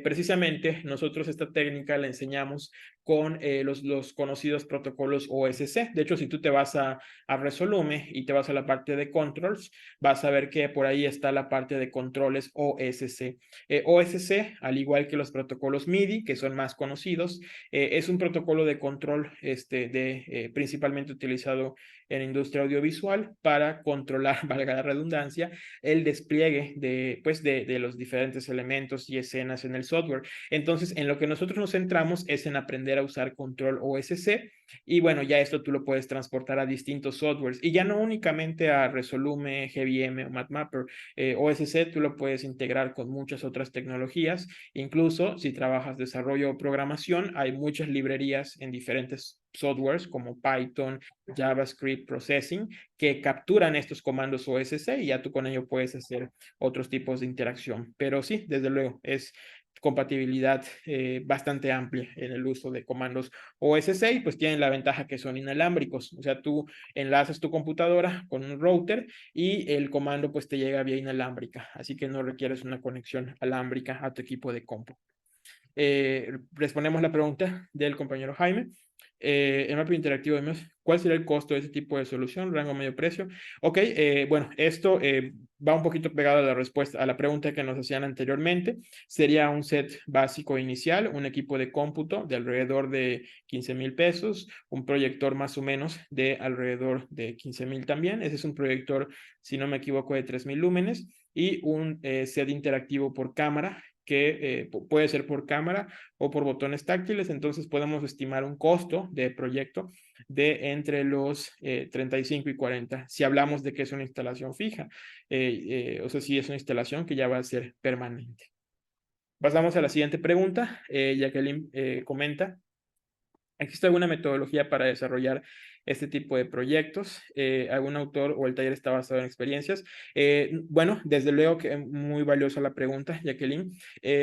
Speaker 1: precisamente nosotros esta técnica la enseñamos con los conocidos protocolos OSC. De hecho, si tú te vas a Resolume y te vas a la parte de controls, vas a ver que por ahí está la parte de controles OSC. OSC, al igual que los protocolos MIDI, que son más conocidos, es un protocolo de control principalmente utilizado en industria audiovisual para controlar, valga la redundancia, el despliegue de los diferentes elementos y escenas en el software. Entonces, en lo que nosotros nos centramos es en aprender a usar control OSC y bueno, ya esto tú lo puedes transportar a distintos softwares y ya no únicamente a Resolume, GVM o MapMapper. OSC tú lo puedes integrar con muchas otras tecnologías, incluso si trabajas desarrollo o programación, hay muchas librerías en diferentes softwares como Python, JavaScript, Processing, que capturan estos comandos OSC y ya tú con ello puedes hacer otros tipos de interacción. Pero sí, desde luego, es compatibilidad bastante amplia en el uso de comandos OSC y pues tienen la ventaja que son inalámbricos. O sea, tú enlazas tu computadora con un router y el comando pues te llega vía inalámbrica. Así que no requieres una conexión alámbrica a tu equipo de compu. Respondemos la pregunta del compañero Jaime. El mapa interactivo de MEOS, ¿cuál sería el costo de ese tipo de solución? Rango medio precio. Ok, bueno, esto va un poquito pegado a la respuesta, a la pregunta que nos hacían anteriormente. Sería un set básico inicial, un equipo de cómputo de alrededor de 15,000 pesos, un proyector más o menos de alrededor de 15,000 también. Ese es un proyector, si no me equivoco, de 3,000 lúmenes y un set interactivo por cámara que puede ser por cámara o por botones táctiles, entonces podemos estimar un costo de proyecto de entre los 35 y 40, si hablamos de que es una instalación fija, o sea, si es una instalación que ya va a ser permanente. Pasamos a la siguiente pregunta. Jacqueline comenta, ¿existe alguna metodología para desarrollar este tipo de proyectos. ¿Algún autor o el taller está basado en experiencias? Bueno, desde luego que muy valiosa la pregunta, Jacqueline.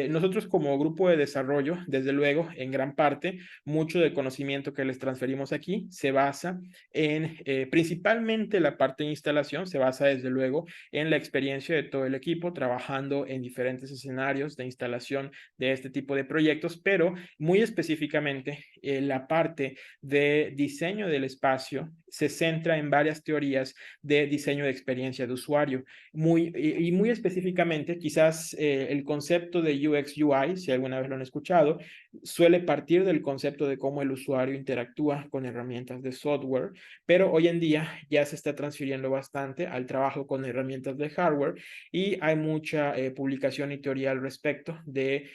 Speaker 1: Nosotros como grupo de desarrollo, desde luego, en gran parte, mucho del conocimiento que les transferimos aquí se basa en, principalmente la parte de instalación, se basa desde luego en la experiencia de todo el equipo trabajando en diferentes escenarios de instalación de este tipo de proyectos, pero muy específicamente la parte de diseño del espacio se centra en varias teorías de diseño de experiencia de usuario. Muy específicamente, quizás el concepto de UX UI, si alguna vez lo han escuchado, suele partir del concepto de cómo el usuario interactúa con herramientas de software, pero hoy en día ya se está transfiriendo bastante al trabajo con herramientas de hardware y hay mucha publicación y teoría al respecto de,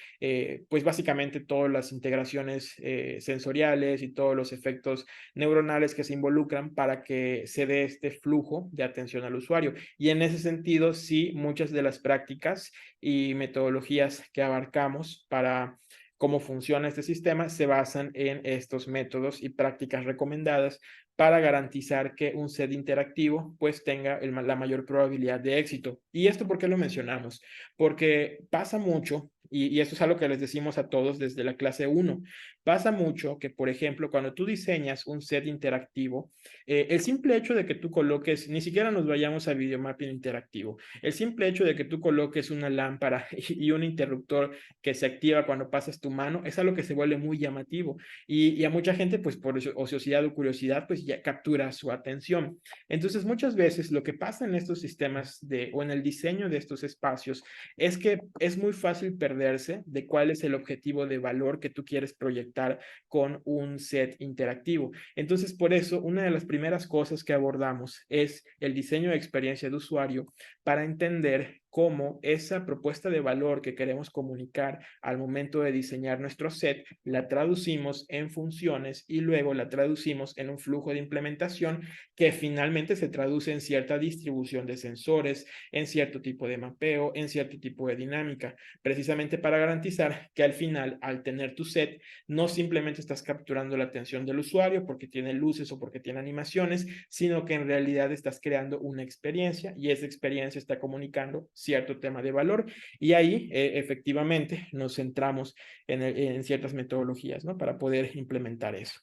Speaker 1: pues básicamente todas las integraciones sensoriales y todos los efectos neuronales que se involucran para que se dé este flujo de atención al usuario. Y en ese sentido, sí, muchas de las prácticas y metodologías que abarcamos para cómo funciona este sistema se basan en estos métodos y prácticas recomendadas para garantizar que un set interactivo pues tenga la mayor probabilidad de éxito. ¿Y esto por qué lo mencionamos? Porque pasa mucho, y esto es algo que les decimos a todos desde la clase 1, pasa mucho que, por ejemplo, cuando tú diseñas un set interactivo, el simple hecho de que tú coloques, ni siquiera nos vayamos a videomapping interactivo, el simple hecho de que tú coloques una lámpara y un interruptor que se activa cuando pasas tu mano, es algo que se vuelve muy llamativo y a mucha gente, pues por ociosidad o curiosidad, pues ya captura su atención. Entonces, muchas veces lo que pasa en estos sistemas o en el diseño de estos espacios es que es muy fácil perderse de cuál es el objetivo de valor que tú quieres proyectar con un set interactivo. Entonces, por eso, una de las primeras cosas que abordamos es el diseño de experiencia de usuario para entender cómo esa propuesta de valor que queremos comunicar al momento de diseñar nuestro set, la traducimos en funciones y luego la traducimos en un flujo de implementación que finalmente se traduce en cierta distribución de sensores, en cierto tipo de mapeo, en cierto tipo de dinámica, precisamente para garantizar que al final, al tener tu set, no simplemente estás capturando la atención del usuario porque tiene luces o porque tiene animaciones, sino que en realidad estás creando una experiencia y esa experiencia está comunicando cierto tema de valor y ahí efectivamente nos centramos en ciertas metodologías, ¿no? Para poder implementar eso.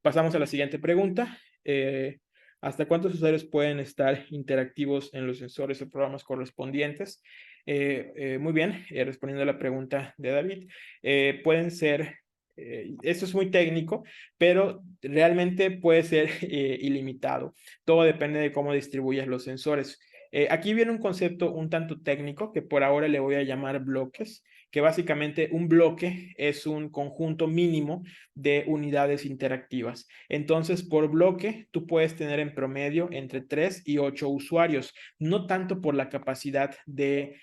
Speaker 1: Pasamos a la siguiente pregunta. ¿Hasta cuántos usuarios pueden estar interactivos en los sensores o programas correspondientes? Muy bien, respondiendo a la pregunta de David, pueden ser, esto es muy técnico, pero realmente puede ser ilimitado. Todo depende de cómo distribuyas los sensores. Aquí viene un concepto un tanto técnico que por ahora le voy a llamar bloques, que básicamente un bloque es un conjunto mínimo de unidades interactivas. Entonces, por bloque, tú puedes tener en promedio entre 3 y 8 usuarios, no tanto por la capacidad del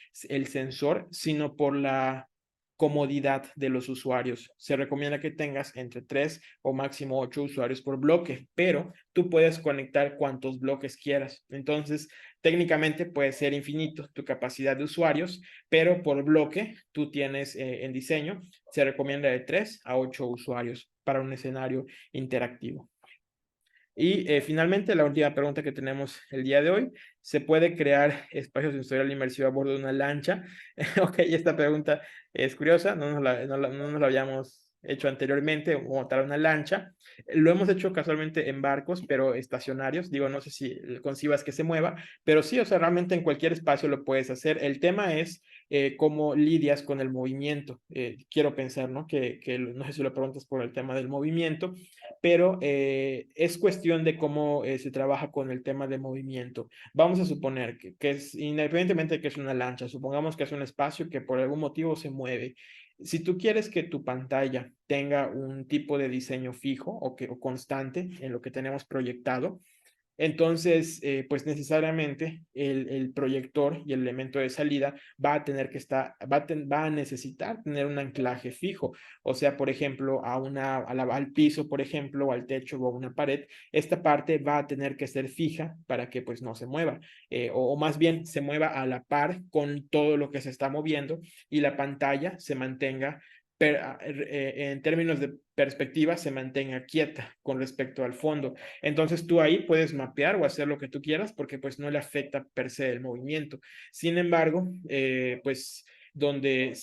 Speaker 1: sensor, sino por la comodidad de los usuarios. Se recomienda que tengas entre 3 o máximo 8 usuarios por bloque, pero tú puedes conectar cuantos bloques quieras. Entonces, técnicamente puede ser infinito tu capacidad de usuarios, pero por bloque tú tienes en diseño, se recomienda de 3 a 8 usuarios para un escenario interactivo. Y finalmente, la última pregunta que tenemos el día de hoy, ¿se puede crear espacio sensorial inmersivo a bordo de una lancha? Ok, esta pregunta es curiosa, no nos la habíamos hecho anteriormente, montar una lancha. Lo hemos hecho casualmente en barcos, pero estacionarios. Digo, no sé si concibas que se mueva, pero sí, o sea, realmente en cualquier espacio lo puedes hacer. El tema es cómo lidias con el movimiento. Quiero pensar, ¿no? No sé si lo preguntas por el tema del movimiento, pero es cuestión de cómo se trabaja con el tema de movimiento. Vamos a suponer que es, independientemente de que es una lancha, supongamos que es un espacio que por algún motivo se mueve. Si tú quieres que tu pantalla tenga un tipo de diseño fijo o constante en lo que tenemos proyectado, entonces, pues necesariamente el proyector y el elemento de salida va a tener que estar, va a necesitar tener un anclaje fijo. O sea, por ejemplo, al piso, por ejemplo, o al techo o a una pared, esta parte va a tener que ser fija para que pues no se mueva. O más bien se mueva a la par con todo lo que se está moviendo y la pantalla se mantenga en términos de perspectiva se mantenga quieta con respecto al fondo. Entonces tú ahí puedes mapear o hacer lo que tú quieras porque pues no le afecta per se el movimiento. Sin embargo, pues donde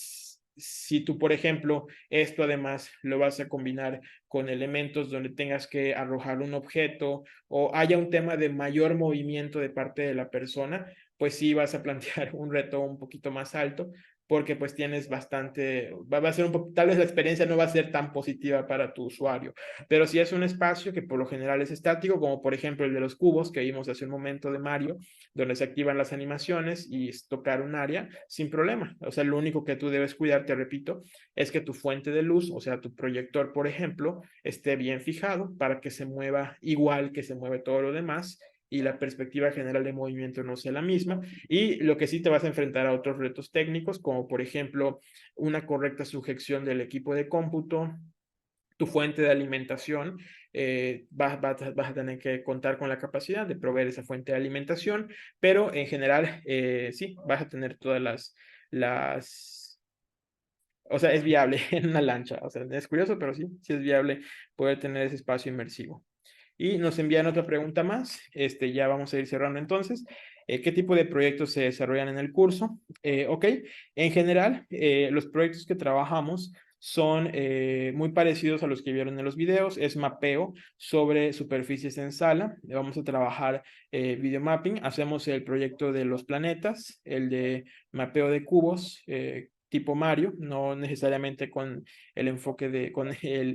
Speaker 1: si tú, por ejemplo, esto además lo vas a combinar con elementos donde tengas que arrojar un objeto o haya un tema de mayor movimiento de parte de la persona, pues sí vas a plantear un reto un poquito más alto porque pues tienes bastante, va a ser tal vez la experiencia no va a ser tan positiva para tu usuario, pero si es un espacio que por lo general es estático, como por ejemplo el de los cubos que vimos hace un momento de Mario, donde se activan las animaciones y tocar un área sin problema. O sea, lo único que tú debes cuidar, te repito, es que tu fuente de luz, o sea, tu proyector, por ejemplo, esté bien fijado para que se mueva igual que se mueve todo lo demás y la perspectiva general de movimiento no sea la misma. Y lo que sí te vas a enfrentar a otros retos técnicos, como por ejemplo una correcta sujeción del equipo de cómputo, tu fuente de alimentación, vas a tener que contar con la capacidad de proveer esa fuente de alimentación, pero en general sí, vas a tener todas o sea, es viable en una lancha, o sea, es curioso, pero sí, sí es viable poder tener ese espacio inmersivo. Y nos envían otra pregunta más. Ya vamos a ir cerrando entonces. ¿Qué tipo de proyectos se desarrollan en el curso? Ok, en general, los proyectos que trabajamos son muy parecidos a los que vieron en los videos. Es mapeo sobre superficies en sala. Vamos a trabajar video mapping. Hacemos el proyecto de los planetas, el de mapeo de cubos. Tipo Mario, no necesariamente con el enfoque con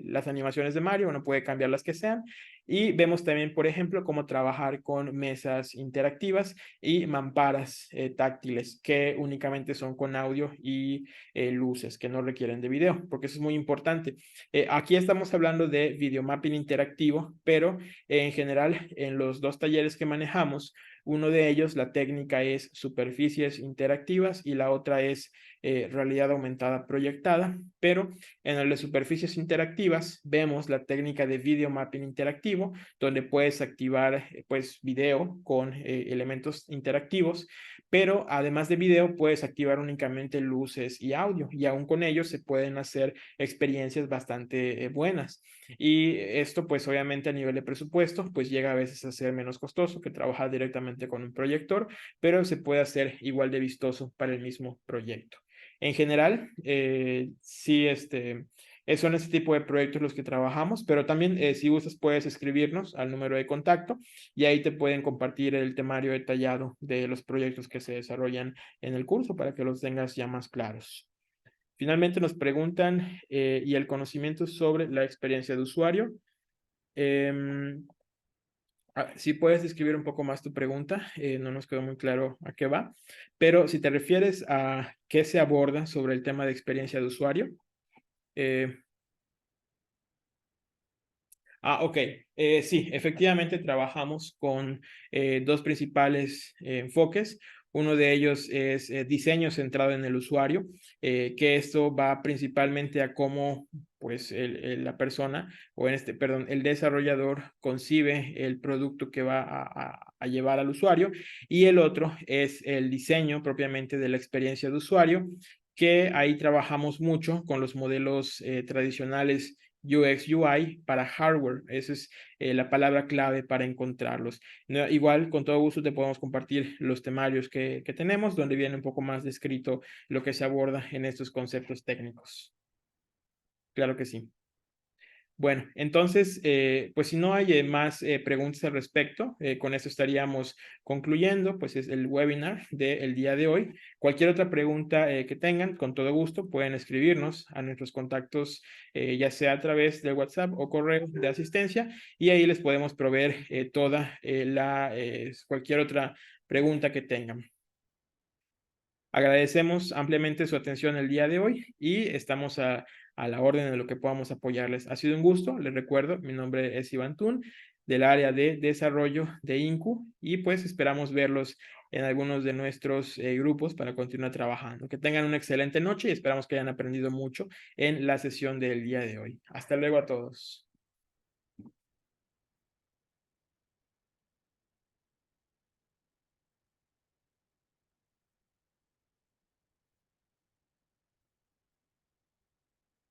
Speaker 1: las animaciones de Mario, uno puede cambiar las que sean. Y vemos también, por ejemplo, cómo trabajar con mesas interactivas y mamparas táctiles que únicamente son con audio y luces que no requieren de video, porque eso es muy importante. Aquí estamos hablando de videomapping interactivo, pero en general en los dos talleres que manejamos, uno de ellos, la técnica es superficies interactivas y la otra es realidad aumentada proyectada, pero en el de superficies interactivas vemos la técnica de video mapping interactivo, donde puedes activar pues video con elementos interactivos, pero además de video puedes activar únicamente luces y audio y aún con ellos se pueden hacer experiencias bastante buenas. Y esto pues obviamente a nivel de presupuesto pues llega a veces a ser menos costoso que trabajar directamente con un proyector, pero se puede hacer igual de vistoso para el mismo proyecto. En general, sí, son este tipo de proyectos los que trabajamos, pero también si gustas puedes escribirnos al número de contacto y ahí te pueden compartir el temario detallado de los proyectos que se desarrollan en el curso para que los tengas ya más claros. Finalmente nos preguntan, ¿y el conocimiento sobre la experiencia de usuario? Si puedes describir un poco más tu pregunta, no nos quedó muy claro a qué va, pero si te refieres a qué se aborda sobre el tema de experiencia de usuario. eh, ok. Sí, efectivamente trabajamos con dos principales enfoques. Uno de ellos es diseño centrado en el usuario, que esto va principalmente a cómo pues la persona o perdón, el desarrollador concibe el producto que va a llevar al usuario. Y el otro es el diseño propiamente de la experiencia de usuario, que ahí trabajamos mucho con los modelos tradicionales UX UI para hardware. Esa es la palabra clave para encontrarlos. No, igual, con todo gusto te podemos compartir los temarios que tenemos, donde viene un poco más descrito lo que se aborda en estos conceptos técnicos. Claro que sí. Bueno, entonces, pues si no hay más preguntas al respecto, con eso estaríamos concluyendo, pues es el webinar del día de hoy. Cualquier otra pregunta que tengan, con todo gusto, pueden escribirnos a nuestros contactos, ya sea a través de WhatsApp o correo de asistencia, y ahí les podemos proveer cualquier otra pregunta que tengan. Agradecemos ampliamente su atención el día de hoy y estamos a la orden de lo que podamos apoyarles. Ha sido un gusto, les recuerdo, mi nombre es Iván Tun, del área de desarrollo de INCU, y pues esperamos verlos en algunos de nuestros grupos para continuar trabajando. Que tengan una excelente noche y esperamos que hayan aprendido mucho en la sesión del día de hoy. Hasta luego a todos.